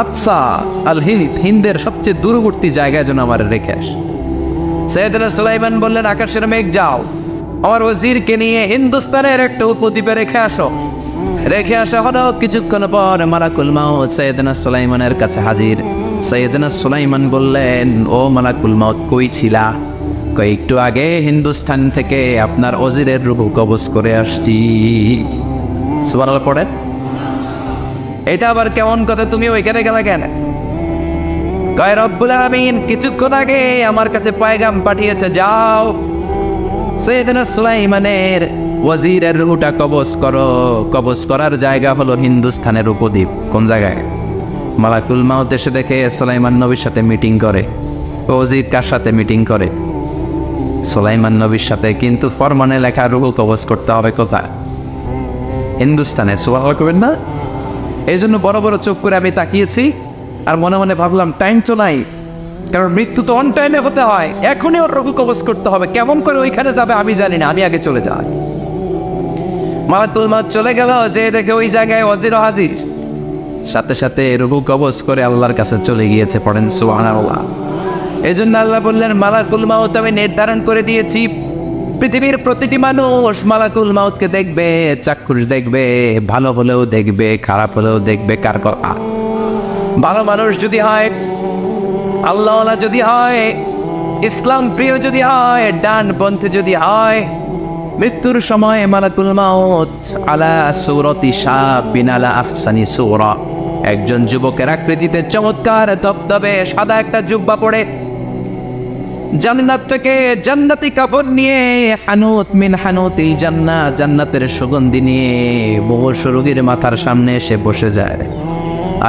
আকসা আল হিন্দ, হিন্দের সবচেয়ে দূরবর্তী জায়গায় যেন আমার রেখে আসে। সাইয়েদনা সুলাইমান বললেন, আকাশের মেঘ যাও, আমার ওয়াজিরকে নিয়ে হিন্দুস্তানের একটা উপদ্বীপে রেখে আসো। রেখে আসা হলো। কিছুক্ষণ পর মালাকুল মাউত সাইয়েদনা সুলাইমানের কাছে হাজির। সাইয়েদনা সুলাইমান বললেন, ও মালাকুল মাউত, কই ছিলা? একটু আগে হিন্দুস্তান থেকে আপনার ওয়াজিরের রূহ কবজ করে আসছি। সুবহানাল্লাহ পড়ে। এটা আবার কেমন কথা, তুমি ওইখানে গেলে কেন? কয়, রব্বুল আলামিন কিছুক্ষণ আগে আমার কাছে পয়গাম পাঠিয়েছে, যাও সাইয়েদনা সুলাইমানের ওয়াজিরের রূহটা কবজ করো। কবজ করার জায়গা হলো হিন্দুস্তানের উপদ্বীপ। কোন জায়গায়? মালাকুল মাউত এসে দেখে সুলাইমান নবীর সাথে মিটিং করে। ওয়াজির কার সাথে মিটিং করে? সুলাইমান নবীর সাথে। কিন্তু ফরমানে লেখা রূহ কবজ করতে হবে কোথায়? হিন্দুস্তানে। সুবহানাল্লাহ করবেন না? এই জন্য বড় বড় চোখ করে আমি তাকিয়েছি, আর মনে মনে ভাবলাম টাইম তো নাই, কারণ মৃত্যু তো অন টাইমে হতে হয়, এখনই ওর রঘু কবজ করতে হবে। কেমন করে ওইখানে যাবে আমি জানি না, আমি আগে চলে যাই। মালাকুল মউত চলে গেল, যে দেখে ওই জায়গায় ওয়াজির হাজির, সাথে সাথে রঘু কবজ করে আল্লাহর কাছে চলে গিয়েছে। পড়েন সুবহানাল্লাহ। এই জন্য আল্লাহ বললেন, মালাকুল মউত আমি নির্ধারণ করে দিয়েছি, পৃথিবীর প্রতিটি মানুষ মালাকুল মউতকে দেখবে, চাক্ষুষ দেখবে, ভালো হলেও দেখবে, খারাপ হলেও দেখবে। কার কথা? ভালো মানুষ যদি হয়, আল্লাহওয়ালা যদি হয়, ইসলাম প্রিয় যদি হয়, ডানপন্থী যদি হয়, মৃত্যুর সময় মালাকুল মউত আলা সূরাতি শাবিন আলা আহসানি সূরা, একজন যুবকের আকৃতিতে চমৎকার ধবধবে সাদা একটা জুব্বা পরে, জান্নাত থেকে জান্নাতি কাপড় নিয়ে, হানুত মিন হানুতিল জান্নাহ, জান্নাতের সুগন্ধি নিয়ে মুমূর্ষু রোগীর মাথার সামনে এসে বসে যায়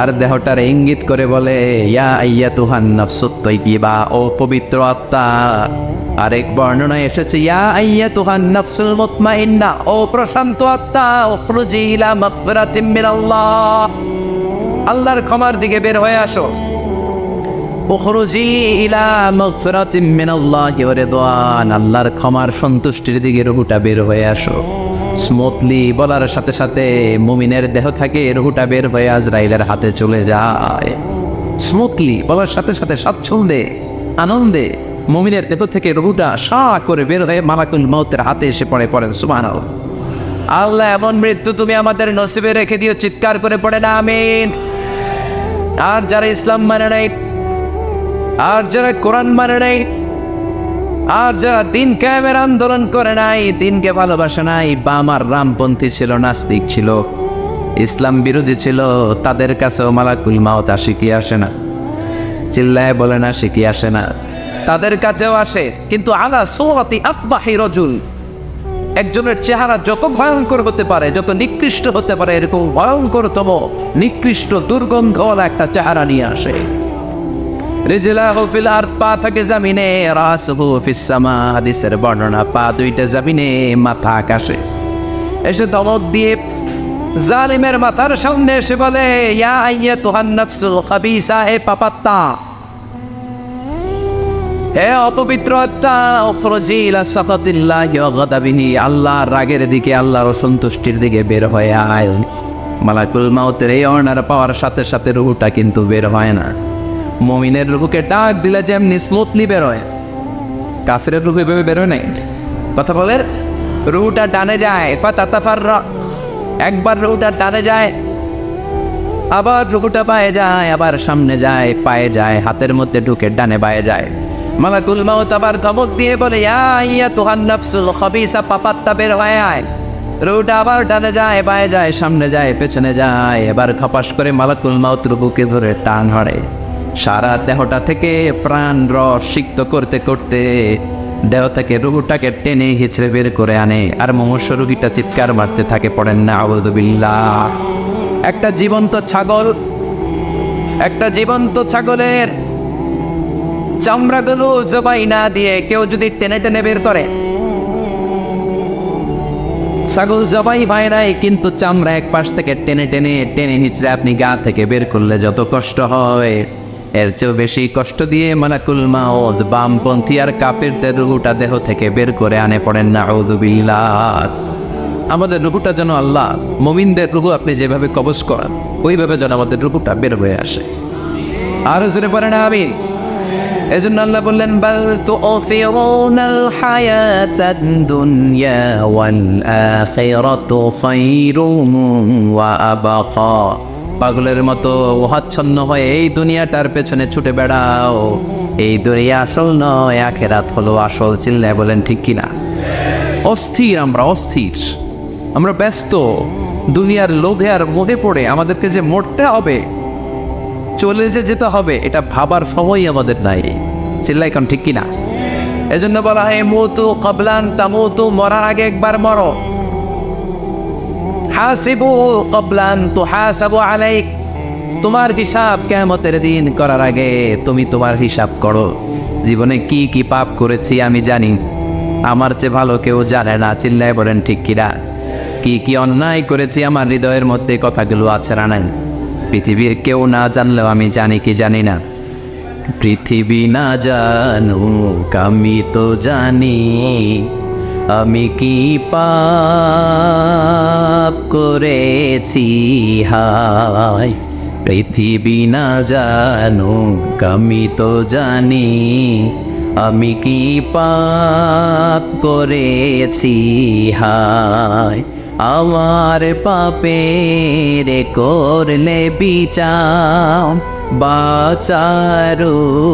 আর দেহটার ইঙ্গিত করে বলে, ইয়া আইয়াতুহান নাফসুত তাইয়্যিবা, ও পবিত্র আত্মা। আরেক বর্ণনায় এসেছে, ইয়া আইয়াতুহান নাফসুল মুতমাইন্না, ও প্রশান্ত আত্মা, উখরুজি ইলা মাগফিরাতিম মিনাল্লাহ, আল্লাহর ক্ষমার দিকে বের হয়ে আসো। উখরুজি ইলা মাগফিরাতিম মিনাল্লাহি ওয়া রিদওয়ান, আল্লাহর ক্ষমার সন্তুষ্টির দিকে রুহুটা বের হয়ে আসো। স্মুথলি বলার সাথে সাথে মুমিনের দেহ থেকে রুহুটা বের হয়ে আজরাইলের হাতে চলে যায়। স্মুথলি বলার সাথে সাথে স্বাচ্ছন্দ্যে আনন্দে মুমিনের দেহ থেকে রুহুটা সা করে বের হয়ে মালাকুল মউতের হাতে এসে পড়ে। পড়েন সুবহানাল্লাহ। আল্লাহ এমন মৃত্যু তুমি আমাদের নসিবে রেখে দিও, চিৎকার করে পড়ে না আমিন। আর যারা ইসলাম মানে নাই, আর যারা কোরআন মানে নাই, আর যারা দিন কায়েমের আন্দোলন করে নাই, দিনকে ভালোবাসে নাই, বাম আর রামপন্থী ছিল, নাস্তিক ছিল, ইসলাম বিরোধী ছিল, তাদের কাছেও মালাকুল মউত আসে কি আসে না? চিল্লায় বলে না, আসে কি আসে না? তাদের কাছেও আসে, কিন্তু আলা সূরাতি আফবাহি রাজুল, একজনের চেহারা যত ভয়ঙ্কর হতে পারে, যত নিকৃষ্ট হতে পারে, এরকম ভয়ঙ্করতম নিকৃষ্ট দুর্গন্ধওয়ালা একটা চেহারা নিয়ে আসে। রিজলাহু ফিল আরদ, পা থাকে জমিনে, রাসুহু ফিস সামা, হাদিসের বর্ণনা, পা দুইটা জমিনে, মাথা আকাশে। এসে ধমক দিয়ে জালিমের মাথার সামনে এসে বলে, ইয়া আইয়াতুহান নাফসুল খাবিসা, হে পাপাত্তা, হে অপবিত্র আত্মা, উখরুজি ইলা সাখাতিল্লাহি ওয়া গাদাবিহি, আল্লাহর রাগের দিকে, আল্লাহর অসন্তুষ্টির দিকে বের হয়ে আয়। মালাকুল মউতের এই অর্ডার পাওয়ার সাথে সাথে রুহুটা কিন্তু বের হয় না। মুমিনের রুহুকে ডাক দিলে যেমনি স্মুথলি বের হয়, কাফিরের রুহু এভাবে বের হয় নাই। কথা বলেন, রুহুটা ডানে যায়, ফাতাতাফাররা, একবার রুহুটা ডানে যায়, আবার রুহুটা পায়ে যায়, আবার সামনে যায়, পায়ে যায়, হাতের মধ্যে ঢুকে ডানে বায়ে যায়। মালাকুল মউত আবার ধমক দিয়ে বলে, ইয়া আইয়াতুহান নাফসুল খাবিসা, পাপাত্তা, বের হয়ে আয়। রুহুটা আবার ডানে যায়, বায়ে যায়, সামনে যায়, পেছনে যায়। এবার খপাস করে মালাকুল মউত রুহুকে ধরে টান ধরে, সারা দেহটা থেকে প্রাণ রস সিক্ত করতে করতে দেহ থেকে রুহুটাকে টেনে হিচড়ে বের করে আনে। আর মুমূর্ষু রোগীটা চিৎকার মারতে থাকে। পড়েন না আউযু বিল্লাহ। একটা জীবন্ত ছাগলের চামড়াগুলো জবাই না দিয়ে কেউ যদি টেনে টেনে বের করে, ছাগল জবাই হয় নাই, কিন্তু চামড়া এক পাশ থেকে টেনে টেনে টেনে হিচড়ে আপনি গা থেকে বের করলে যত কষ্ট হয়, এর চেয়েও বেশি কষ্ট দিয়ে মালাকুল মউত বামপন্থী আর কাফিরদের রুহুটা দেহ থেকে বের করে আনে। পড়েন না আউযু বিল্লাহ। আমাদের রুহুটা যেন আল্লাহ, মুমিনদের রুহু আপনি যেভাবে কবজ করেন, ওইভাবে যেন আমাদের রুহুটা বের হয়ে আসে। আরো জোরে পড়েন আমিন। এজন্য আল্লাহ বললেন, বাল তু'থিরুনাল হায়াতাদ দুনিয়া ওয়াল আখিরাতু খায়রুন ওয়া আবকা। পাগলের মতো ওহাচ্ছন্ন হয়ে এই দুনিয়াটার পেছনে ছুটে বেড়াও, এই দুনিয়া আসল নয়, আখিরাত হলো আসল। চিল্লায় বলেন ঠিক কিনা? অস্থির, আমরা ব্যস্ত দুনিয়ার লোভে আর মোহে পড়ে আমাদেরকে যে মরতে হবে, চলে যেতে হবে, এটা ভাবার সময় আমাদের নাই। চিল্লাই কোন ঠিক কিনা? এজন্য বলা হয়, মুতু ক্বাবলান তামুতু, মরার আগে একবার মরো। হাসিবু ক্বাবলান তুহাসাবু আলাইক, তোমার হিসাব কিয়ামতের দিন করার আগে তুমি তোমার হিসাব করো। জীবনে কি কি পাপ করেছি আমি জানি, আমার চেয়ে ভালো কেউ জানে না। চিল্লায় বলেন ঠিক কিনা? কি কি অন্যায় করেছি আমার হৃদয়ের মধ্যে কথাগুলো আছে না নাই? পৃথিবীর কেউ না জানলেও আমি জানি কি জানি না। পৃথিবী না জানুক আমি তো জানি আমি কি পাপ করেছি হায়। পৃথিবী না জানুক আমি তো জানি আমি কি পাপ করেছি হায়। আমার পাপের করলে বিচার বাঁচার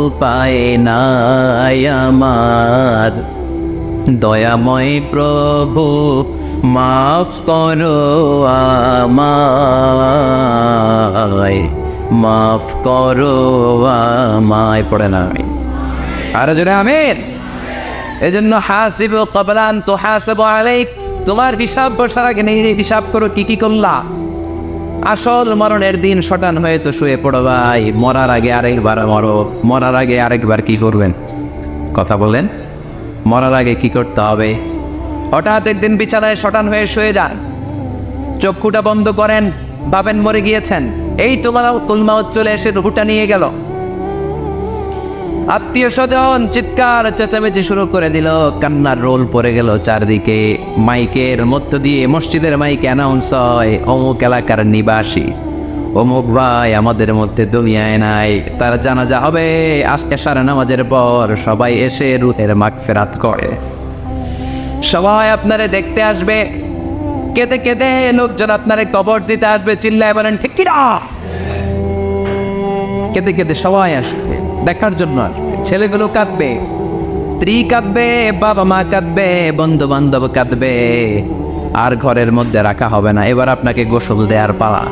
উপায় নাই আমার। দয়াময় প্রভু মাফ করো আমায়, মাফ করো আমায়। পড়ে না আমি আর জোরে আমিন। এজন্য হাসিবু ক্বাবলা আন তুহাসাবু আলাইক, তোমার হিসাব বসার আগে নিজে হিসাব করো কি কি করলা। আসল মরণের দিন শটান হয়ে তো শুয়ে পড়ো ভাই, মরার আগে আরেকবার মরো। মরার আগে আরেকবার কি করবেন কথা বলেন? মরার আগে কি করতে হবে? হঠাৎ একদিন বিছানায় শটান হয়ে শুয়ে যান, চক্ষুটা বন্ধ করেন, ভাবেন মরে গিয়েছেন। এই তোমার কুলমাউত চলে এসে রুহুটা নিয়ে গেল। আত্মীয় স্বজন চিৎকার চেঁচামেচি শুরু করে দিল, কান্নার রোল পড়ে গেল চারদিকে। মাইকের মধ্য দিয়ে, মসজিদের মাইকে অ্যানাউন্স হয়, অমুক এলাকার নিবাসী অমুক ভাই আমাদের মধ্যে দুনিয়ায় নাই, তার জানাজা হবে এশার নামাজের পর। সবাই এসে রুহের মাগফিরাত করে, সবাই আপনারে দেখতে আসবে, কেঁদে কেঁদে লোকজন আপনারে কবর দিতে আসবে। চিল্লায় বলেন ঠিক কিনা? কেঁদে কেঁদে সবাই আসবে দেখার জন্য আসবে। ছেলেগুলো কাঁদবে, স্ত্রী কাঁদবে, বাবা মা কাঁদবে, বন্ধু বান্ধব কাঁদবে। আর ঘরের মধ্যে রাখা হবে না। এবার আপনাকে গোসল দেওয়ার পালা।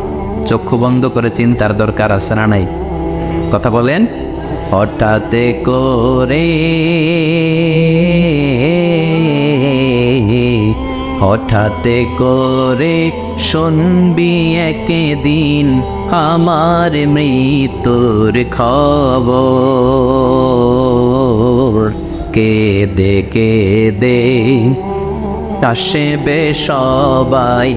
চক্ষু বন্ধ করে চিন্তার দরকার আছে না নাই কথা বলেন? হঠাৎ করে হঠাৎ করে শুনবি একদিন আমার মৃত্যুর খবর। কেঁদে কেঁদে আসবে সবাই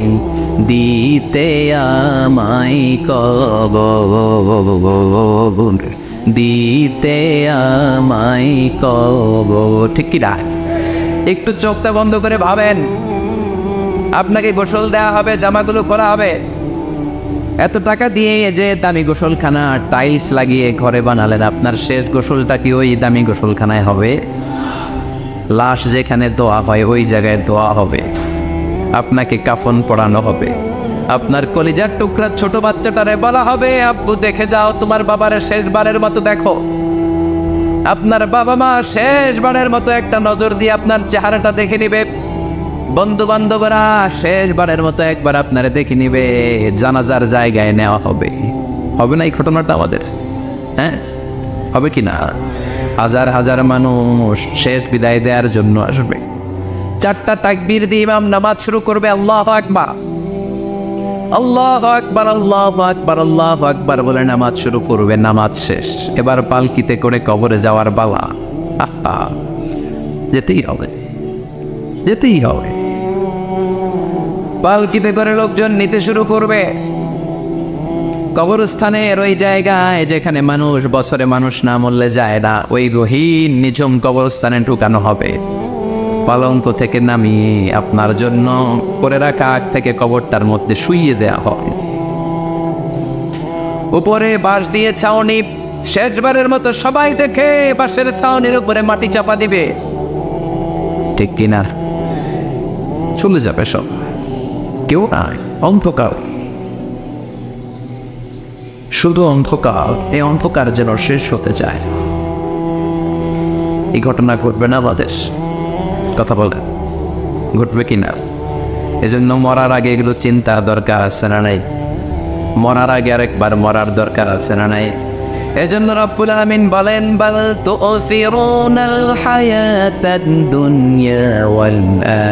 দিতে আমায় কবর, দিতে আমায় কবর। ঠিক কি না? একটু চোখটা বন্ধ করে ভাবেন, আপনাকে গোসল দেওয়া হবে, জামাগুলো খোলা হবে। এত টাকা দিয়ে যে দামি গোসলখানা টাইলস লাগিয়ে ঘরে বানালেন, আপনার শেষ গোসলটা কি ওই দামি গোসলখানায় হবে? লাশ যেখানে দোয়া হয় ওই জায়গায় দোয়া হবে, আপনাকে কাফন পরানো হবে। আপনার কলিজার টুকরা ছোট বাচ্চাটারে বলা হবে, আব্বু দেখে যাও তোমার বাবারে শেষবারের মতো দেখো। আপনার বাবা মা শেষবারের মতো একটা নজর দিয়ে আপনার চেহারাটা দেখে নিবে। বন্ধু বান্ধবরা শেষবারের মতো একবার আপনারে দেখে নিবে। জানাজার জায়গায় নেওয়া হবে। হবে না এই ঘটনাটা আমাদের? হ্যাঁ হবে কি না? হাজার হাজার মানুষ শেষ বিদায় দেওয়ার জন্য আসবে। চারটা তাকবীর দিয়ে ইমাম নামাজ শুরু করবে। আল্লাহু আকবার, আল্লাহু আকবার, আল্লাহু আকবার, আল্লাহু আকবার বলে নামাজ শুরু করবে। নামাজ শেষ। এবার পালকিতে করে কবরে যাওয়ার পালা। যেতেই হবে, যেতেই হবে। পালকিতে করে লোকজন নিতে শুরু করবে। কবরস্থানের ওই জায়গায় যেখানে মানুষ বছরে মানুষ না মরলে যায় না, ওই গহীন নিঝুম কবরস্থানে ঢুকানো হবে। পালঙ্ক থেকে নামিয়ে আপনার জন্য করে রাখা আগ থেকে কবরটার মধ্যে শুইয়ে দেয়া হবে। উপরে বাঁশ দিয়ে ছাউনি, শেষবারের মতো সবাই দেখে বাঁশের ছাউনির উপরে মাটি চাপা দিবে। ঠিক কিনা? চলে যাবে সব, কেউ নাই, অন্ধকার, শুধু অন্ধকার। এই অন্ধকার যেন শেষ হতে চায়। এই ঘটনা ঘটবে না আমাদের? কথা বলে ঘটবে কিনা? এজন্য মরার আগে এগুলো চিন্তা দরকার আছে না নাই? মরার আগে আরেকবার মরার দরকার আছে না নাই? এজন্য রব্বুল আমিন বলেন, বাল তুসিরুনাল হায়াতাদ দুনিয়া ওয়াল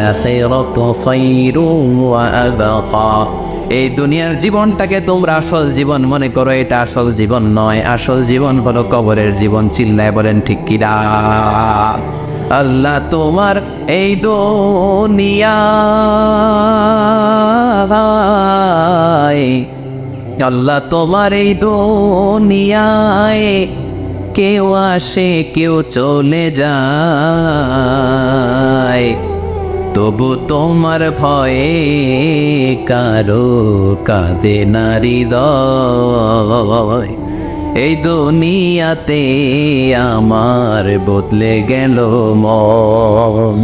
আখিরাতু খায়রুন ওয়া আবকা। এই দুনিয়ার জীবনটাকে তোমরা আসল জীবন মনে করো, এটা আসল জীবন নয়। আসল জীবন হলো কবরের জীবন। চিল্লায় বলেন ঠিক কিনা? আল্লাহ তোমার এই দুনিয়ায়, আল্লাহ তোমার এই দুনিয়ায় কেউ আসে কেউ চলে যায়, তবু তোমার ভয়ে কারো কাঁদে না হৃদয়। এই দুনিয়াতে আমার বদলে গেল মন,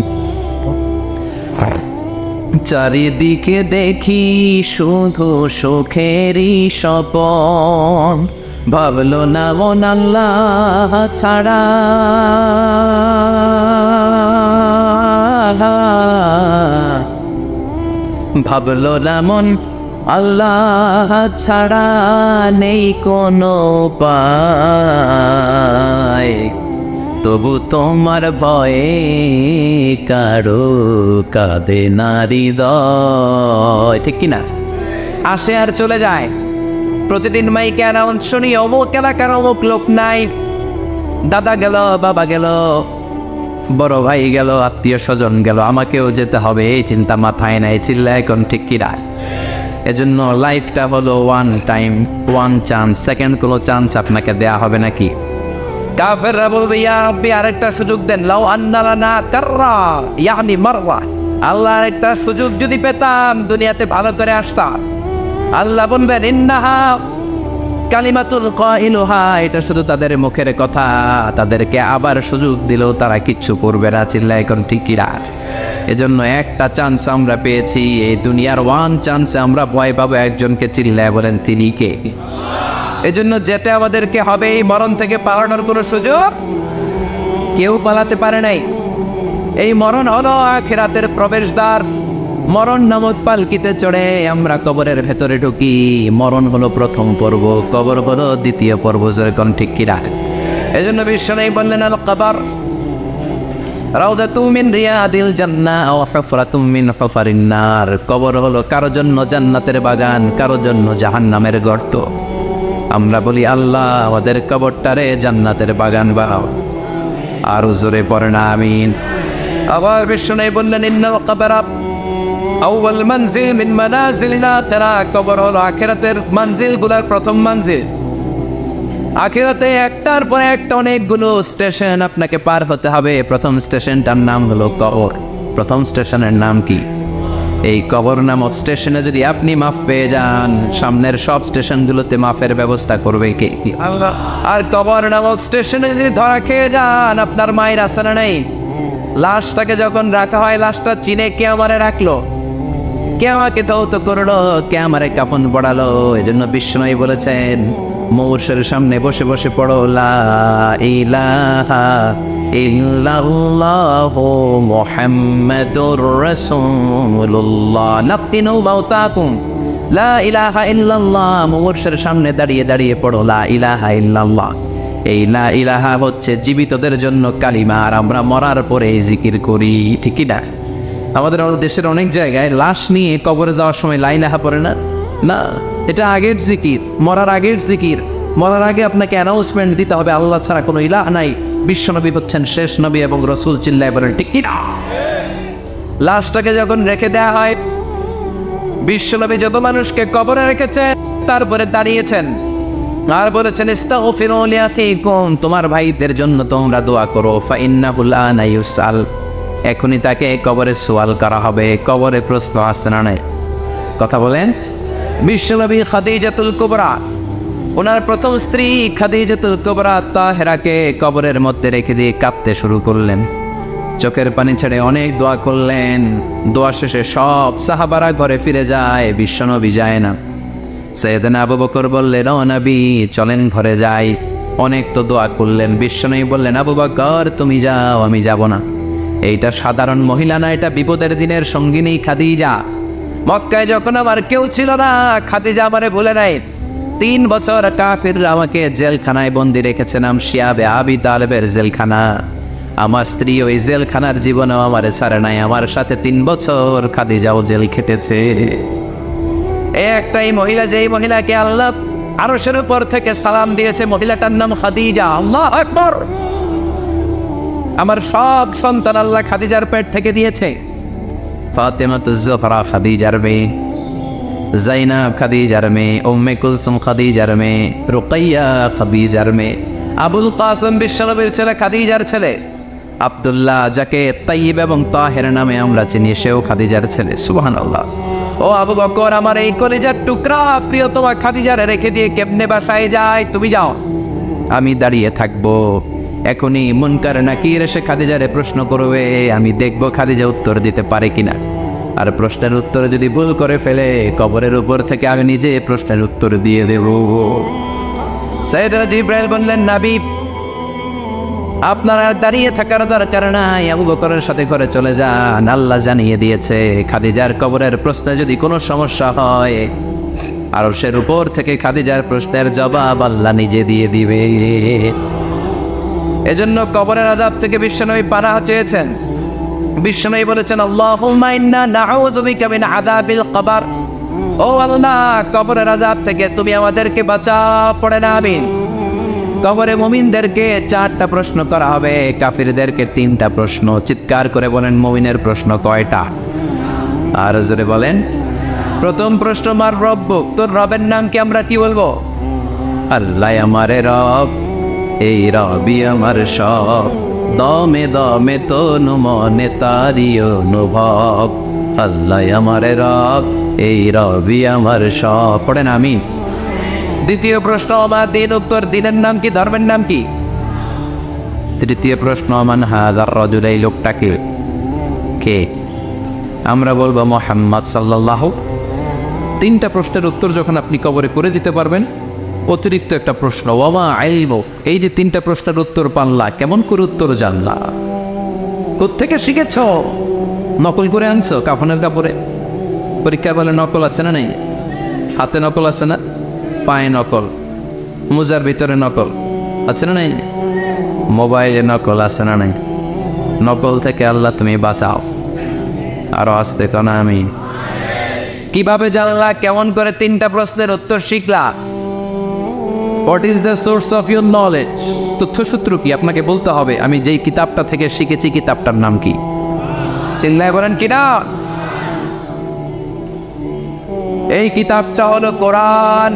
চারিদিকে দেখি শুধু সুখেরই স্বপন। ভাবলো না মন আল্লাহ ছাড়া, ভাবলো না মন আল্লাহ ছাড়া নেই কোনো উপায়, তবু তোমার ভয়ে কারো কাঁদে না হৃদয়। ঠিক কিনা? আসে আর চলে যায়। প্রতিদিন মাইকে অ্যানাউন্স শুনি অমুক এলাকার অমুক লোক নাই, দাদা গেল, বাবা গেল, বড় ভাই গেল, আত্মীয় স্বজন গেল, আমাকেও যেতে হবে, এই চিন্তা মাথায় নাই, চিল্লা এখন। ঠিক কিনা? এজন্য লাইফটা হলো one time, one chance, second কোনো চান্স আপনাকে দেয়া হবে নাকি? কাফেররা বলবে ইয়া রাব্বি আরেকটা সুযোগ দেন, লাউ আন্না লানা কাররা ইয়ানি মাররা, আল্লাহ আরেকটা সুযোগ যদি পেতাম দুনিয়াতে ভালো করে আসতাম। আল্লাহ বলবেন ইন্নাহা কালিমাতুল কাইলুহা, এটা শুধু তাদের মুখের কথা, তাদেরকে আবার সুযোগ দিলেও তারা কিচ্ছু করবে না। চিল্লা এখন। ঠিক কিনা? এজন্য একটা চান্স আমরা পেয়েছি, এই দুনিয়ার ওয়ান চান্সে আমরা ভয় পাবো একজনকে, চিল্লায় বলেন তিনি কে? এজন্য যেতে আমাদেরকে হবে। এই মরণ থেকে পালানোর কোনো সুযোগ কেউ পালাতে পারে নাই। এই মরণ হলো আখিরাতের প্রবেশদ্বার। মরণ নামক পালকিতে চড়ে আমরা কবরের ভেতরে ঢুকি। মরণ হলো প্রথম পর্ব, কবর হলো দ্বিতীয় পর্ব। যেরকম। ঠিক কিনা? এজন্য বিশ্বনবী বললেন আল কবর রাউদাতুম মিন রিয়াদিল জান্নাহ ওয়া হুফরাতুম মিন হুফারিন নার। কবর হলো কারো জন্য জান্নাতের বাগান, কারো জন্য জাহান্নামের গর্ত। আমরা বলি আল্লাহ আমাদের কবরটারে জান্নাতের বাগান বানাও। আরো জোরে পড়েন আমিন। আবার বিশ্বনবী বললেন ইন্নাল কবরা আউয়াল মানজিল মিন মানাজিলিল আখিরাহ। কবর হলো আখিরাতের মানজিলগুলোর প্রথম মানজিল। আখিরাতে একটার পর একটা অনেকগুলো স্টেশন আপনাকে পার হতে হবে। প্রথম স্টেশনটার নাম হলো কবর। প্রথম স্টেশনের নাম কি? এই কবর নামক স্টেশনে যদি আপনি মাফ পেয়ে যান, সামনের সব স্টেশনগুলোতে মাফের ব্যবস্থা করবে কে? আল্লাহ। আর কবর নামক স্টেশনে যদি ধরা খেয়ে যান, আপনার মায়ের আসানা নেই। লাশটাকে যখন রাখা হয়, লাশটা চিনে কে আমারে রাখলো, কে আমাকে ধৌত করলো, কে আমারে কাফন পড়ালো। এজন্য বিষ্ণুই বলেছেন মৌর্ষের সামনে বসে বসে পড়ো লা ইলাহা ইল্লাল্লাহু মুহাম্মাদুর রাসূলুল্লাহ নাফতিনু মাউতাকুম। লা ইলাহা ইল্লাল্লাহ, মৌর্ষের সামনে দাঁড়িয়ে দাঁড়িয়ে পড়ো লা ইলাহা ইল্লাল্লাহ। এই লা ইলাহা হচ্ছে জীবিতদের জন্য কালিমা, আর আমরা মরার পরে এই জিকির করি। ঠিক না? আমাদের দেশের অনেক জায়গায় লাশ নিয়ে কবরে যাওয়ার সময় লা ইলাহা পড়ে না। না, এটা আগের জিকির, মরার আগের জিকির। মরার আগে আপনাকে অ্যানাউন্সমেন্ট দিতে হবে আল্লাহ ছাড়া কোনো ইলাহ নাই, বিশ্বনবী হচ্ছেন শেষ নবী এবং রসুল। চিল্লায় বলেন ঠিক কি না? লাশটাকে যখন রেখে দেয়া হয়, বিশ্বনবী যত মানুষকে কবরে রেখেছেন তারপরে দাঁড়িয়েছেন আর বলেছেন ইস্তাগফিরু লিআখিকুম, তোমার ভাইদের জন্য তোমরা দোয়া করো। ফাইন্নাহু আনা ইউসাল, এখনই তাকে কবরে সওয়াল করা হবে। কবরে প্রশ্ন আসছে না নাই? কথা বলেন। বিশ্বনবী খাদিজাতুল কুবরা, ওনার প্রথম স্ত্রী খাদিজাতুল কুবরা তাহেরাকে কবরের মধ্যে রেখে দিয়ে কাঁদতে শুরু করলেন। চোখের পানি ছেড়ে অনেক দোয়া করলেন। দোয়া শেষে সব সাহাবারা ঘরে ফিরে যায়, বিশ্বনবী যায় না। সাইয়েদনা আবু বকর বললেন ও নবী চলেন ঘরে যাই। অনেক তো দোয়া করলেন। বিশ্বনবী বললেন আবু বকর তুমি যাও, আমি যাব না। এইটা সাধারণ মহিলা না, এটা বিপদের দিনের সঙ্গিনী খাদিজা। মক্কায় যখন আমার কেউ ছিল না, খাদিজা আমারে ভুলে নাই। 3 বছর কাফিররা আমাকে জেলখানায় বন্দি রেখেছে, নাম শিয়াবে আবি তালেবের জেলখানা। আমার স্ত্রী ওই জেলখানার জীবনেও আমারে ছাড়ে নাই। আমার সাথে 3 বছর খাদিজাও জেল খেটেছে। একটাই মহিলা, যেই মহিলাকে আল্লাহ আরশের উপর থেকে সালাম দিয়েছে, মহিলাটার নাম খাদিজা। আল্লাহু আকবার। আমার সব সন্তান আল্লাহ খাদিজার পেট থেকে দিয়েছে। ফাতেমাতুজ জোহরা খাদিজার মেয়ে, জাইনাব খাদিজার মেয়ে, উম্মে কুলসুম খাদিজার মেয়ে, রুকাইয়া খাদিজার মেয়ে, আবুল কাসেম বিশ্বনবীর ছেলে, খাদিজার ছেলে। আব্দুল্লাহ, যাকে তাইয়িব এবং তাহের নামে আমরা চিনি, সেও খাদিজার ছেলে। সুবহানাল্লাহ। ও আবু বকর, আমার এই কলিজার টুকরা প্রিয়তমা খাদিজারে রেখে দিয়ে কেমনে বাসায় যায়? তুমি যাও, আমি দাঁড়িয়ে থাকবো। এখনই মুনকার নাকির এসে খাদিজারে প্রশ্ন করবে, আমি দেখব খাদিজা উত্তর দিতে পারে কিনা। আর প্রশ্নের উত্তর যদি ভুল করে ফেলে, কবরের উপর থেকে আমি নিজে প্রশ্নের উত্তর দিয়ে দেব। সাইয়েদনা জিবরাইল বললেন, নবী, আপনারা দাঁড়িয়ে থাকার দরকার নাই, আবু বকরের সাথে করে চলে যান। আল্লাহ জানিয়ে দিয়েছে, খাদিজার কবরের প্রশ্নে যদি কোনো সমস্যা হয়, আরশের উপর থেকে খাদিজার প্রশ্নের জবাব আল্লাহ নিজে দিয়ে দিবে। এজন্য কবরের আযাব থেকে বিশ্বনবী পানাহ চেয়েছেন। বিশ্বনবী বলেছেন, আল্লাহুম্মা ইন্না নাউযু বিকা মিন আযাবিল কবর। ও আল্লাহ, কবরের আযাব থেকে তুমি আমাদেরকে বাঁচাও। পড়ে না আমিন। কবরে মুমিনদেরকে 4টা প্রশ্ন করা হবে, কাফিরদেরকে 3টা প্রশ্ন। চিৎকার করে বলেন, মুমিনের প্রশ্ন কয়টা? আর জোরে বলেন। প্রথম প্রশ্ন, মার রব্বুক, তোর রবের নাম কি? আমরা কি বলবো? আল্লাহ আমারে রব, এই রবি আমার সব, দমে দমে তনু মনে তারি অনুভব। আল্লাহ আমারে রব, এই রবি আমার সব। পড়েন আমিন। দ্বিতীয় প্রশ্ন, আমার দিন, উত্তর দিনের নাম কি? ধর্মের নাম কি? তৃতীয় প্রশ্ন, মান হাযার রাজুল, এই লোকটাকে কে? আমরা বলবো মুহাম্মদ সাল্লাল্লাহু। 3টা প্রশ্নের উত্তর যখন আপনি কবরে করে দিতে পারবেন, অতিরিক্ত একটা প্রশ্ন, ওয়ামা ইলমুক, এই যে 3টা প্রশ্নের উত্তর পানলা, কেমন করে উত্তর জানলা? কোত্থেকে শিখেছ? নকল করে আনছো কাফনের কাপড়ে? পরীক্ষা বলে নকল আছে না নেই? হাতে নকল আছে না? পায়ে নকল, মোজার ভিতরে নকল আছে না নেই? মোবাইলে নকল আছে না নেই? নকল থেকে আল্লাহ তুমি বাঁচাও। আরো আসতে তো না আমি। কিভাবে জানলা? কেমন করে 3টা প্রশ্নের উত্তর শিখলা? What is the source of your knowledge? তথ্যসূত্র কি? আপনাকে বলতে হবে, আমি যেই কিতাবটা থেকে শিখেছি, কিতাবটার নাম কি? চিল্লায় বলেন কিনা? এই কিতাবটা হলো কোরআন।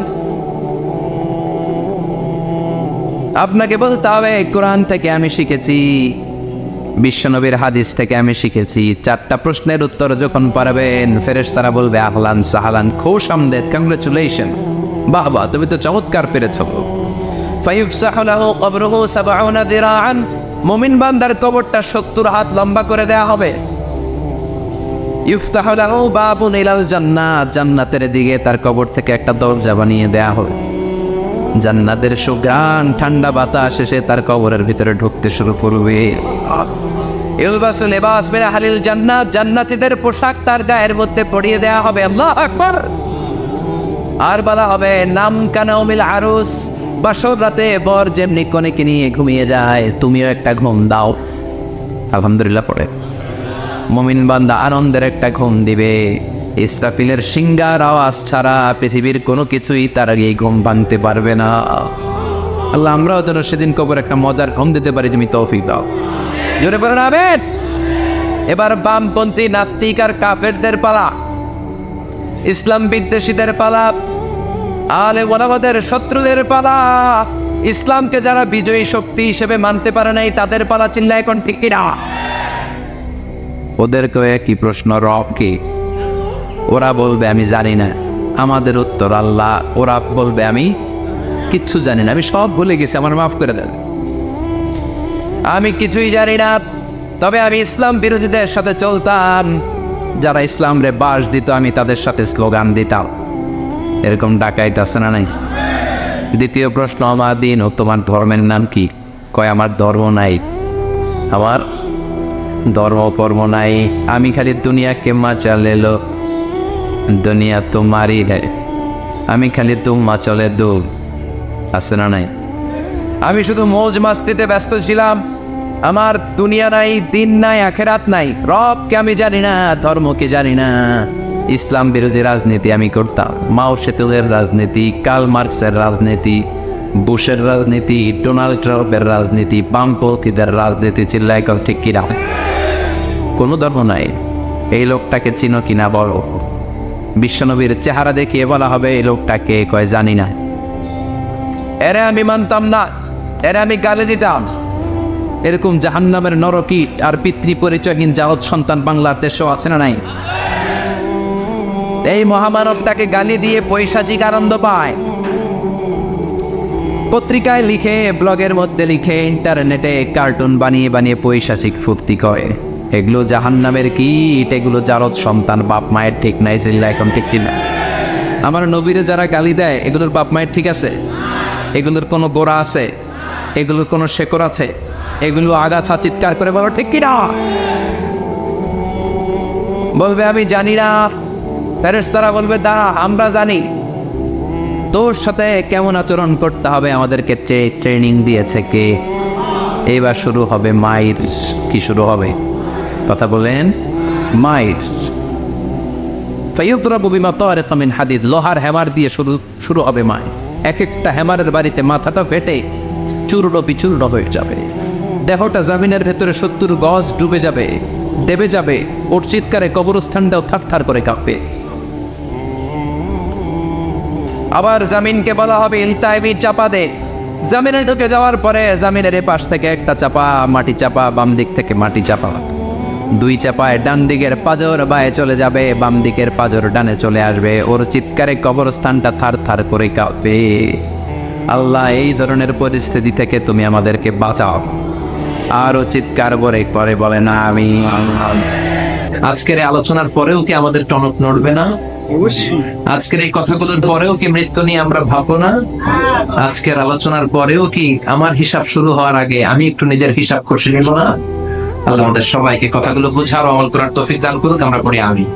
আপনাকে বলতে হবে, কোরআন থেকে আমি শিখেছি, বিশ্বনবীর হাদিস থেকে আমি শিখেছি। 4টা প্রশ্নের উত্তর যখন পারবেন, ফেরেশতারা বলবে, আহলান সাহলান, খুশ আমদেদ, কংগ্রেচুলেশন, বাহ বাহ, তুমি তো চমৎকার পেরেছো। ফায়ুফসাহু লাহু কবরুহু 70 দিরাআন, মুমিন বান্দার কবরটা 70 হাত লম্বা করে দেয়া হবে। ইফতাহু লাহু বাবুন ইলাল জান্নাত, জান্নাতের দিকে তার কবর থেকে একটা দরজা বানিয়ে দেয়া হবে। জান্নাতের সুঘ্রাণ, ঠান্ডা বাতাস এসে তার কবরের ভিতরে ঢুকতে শুরু করবে। ইলবাসু লিবাস মিন আহলিল জান্নাত, জান্নাতীদের পোশাক তার গায়ের মধ্যে পরিয়ে দেয়া হবে। আল্লাহু আকবার। আর বলা হবে, নাম কানাউমিল আরুস, বাসর রাতে বর যেমনি কনেকে নিয়ে ঘুমিয়ে যায়, তুমিও একটা ঘুম দাও। আলহামদুলিল্লাহ পড়ে মুমিন বান্দা আনন্দের একটা ঘুম দিবে। ইসরাফিলের সিংগার আওয়াজ ছাড়া পৃথিবীর কোনো কিছুই তার আগে এই ঘুম ভাঙতে পারবে না। আল্লাহ আমরাও যেন সেদিন কবর একটা মজার ঘুম দিতে পারি, তুমি তৌফিক দাও। জোরে বলেন আমিন। এবার বামপন্থী নাস্তিক আর কাফেরদের পালা, ইসলাম বিদ্বেষীদের পালা, আলে ওলামাদের শত্রুদের পালা, ইসলামকে যারা বিজয়ী শক্তি হিসেবে মানতে পারে নাই তাদের পালা। চিল্লা এখন ঠিক কিনা? ওদেরকে একই প্রশ্ন, রব কি? ওরা বলবে আমি জানি না। আমাদের উত্তর আল্লাহ। ওরা বলবে আমি কিচ্ছু জানি না, আমি সব ভুলে গেছি, আমার মাফ করে দেন। আমি কিছুই জানি না, তবে আমি ইসলাম বিরোধীদের সাথে চলতাম, যারা ইসলাম রে বাস দিত আমি তাদের সাথে স্লোগান দিতাম। এরকম ডাকাইত আছে না নাই? দ্বিতীয় প্রশ্ন, আমার দিন ও তোমার ধর্মের নাম কি? কয় আমার ধর্ম নাই, আমার ধর্ম কর্ম নাই, আমি খালি দুনিয়াকে মাচালে লো, দুনিয়া তোমারই है, আমি খালি তুম্মা চলে দূর। আছে না নাই? আমি শুধু মৌজ মাস্তিতে ব্যস্ত ছিলাম, আমার দুনিয়া নাই, দিন নাই, আখেরাত নাই, রবকে আমি জানি না, ধর্মকে জানি না। ইসলাম বিরোধী রাজনীতি আমি করতাম, মাও সেতুলের রাজনীতি, কার্ল মার্কসের রাজনীতি, বুশের রাজনীতি, ডোনাল্ড ট্রাম্পের রাজনীতি, বামপন্থীদের রাজনীতি। চিল্লায় কল ঠিক কিনা? কোনো ধর্ম নাই। এই লোকটাকে চিনো কিনা বলো। বিশ্বনবীর চেহারা দেখিয়ে বলা হবে এই লোকটাকে, কয় জানি না। এরে আমি মানতাম না, এরা আমি গালি দিতাম। এরকম জাহান্নামের নরকীট আর পিতৃ পরিচয়হীন জাহদ সন্তান বাংলার দেশেও আছে না নাই? এই মহামানবটাকে গালি দিয়ে পৈশাচিক আনন্দ পায়। পত্রিকায় লিখে, ব্লগের মধ্যে লিখে, ইন্টারনেটে কার্টুন বানিয়ে বানিয়ে পৈশাচিক ফুর্তি করে। এগুলো জাহান্নামের কীট, এগুলো জারদ সন্তান, বাপ মায়ের ঠিক নাই। জিল্লা এখন ঠিক কিনা? আমার নবীরে যারা গালি দেয়, এগুলোর বাপ মায়ের ঠিক আছে? এগুলোর কোনো গোড়া আছে? এগুলোর কোনো শেকড় আছে? এগুলো আগাছা চিৎকার করে বলো ঠিক কিনা? বলবে আমি জানি না। ফেরেশতারা বলবে দাঁড়া, আমরা জানি। তোর সাথে কেমন আচরণ করতে হবে আমাদেরকে ট্রেনিং দিয়েছে কে? এবার শুরু হবে মাইর। কি শুরু হবে? কথা বলেন। মাইর। ফায়ুদরাবু বিমা তারিকা মিন হাদিদ, লোহার হ্যামার দিয়ে শুরু হবে মাইর। এক একটা হ্যামারের বাড়িতে মাথাটা ফেটে চূর্ণ বিচূর্ণ হয়ে যাবে। দেহটা জমিনের ভেতরে 70 গজ ডুবে যাবে, দেবে যাবে। ওর চিৎকারে কবরস্থানটাও থারথার করে কাঁপবে। আবার জামিনকে বলা হবে ইলতাইবি, চাপা দে। জামিনে ঢুকে যাওয়ার পরে জামিনের এ পাশ থেকে একটা চাপা, মাটি চাপা, বাম দিক থেকে মাটি চাপা। 2 চাপায় ডান দিকের পাজর বায়ে চলে যাবে, বাম দিকের পাজর ডানে চলে আসবে। ওর চিৎকারে কবরস্থানটা থার থার করে কাঁপবে। আল্লাহ, এই ধরনের পরিস্থিতি থেকে তুমি আমাদেরকে বাঁচাও। আরো চিৎকার করে বলে না আমি। আজকের এই আলোচনার পরেও কি আমাদের টনক নড়বে না? আজকের এই কথাগুলোর পরেও কি মৃত্যু নিয়ে আমরা ভাববো না? আজকের আলোচনার পরেও কি আমার হিসাব শুরু হওয়ার আগে আমি একটু নিজের হিসাব কষে নিব না? আল্লাহ আমাদের সবাইকে কথাগুলো বুঝার, আমল করার তৌফিক দান করুক। আমরা পড়ি আমিন।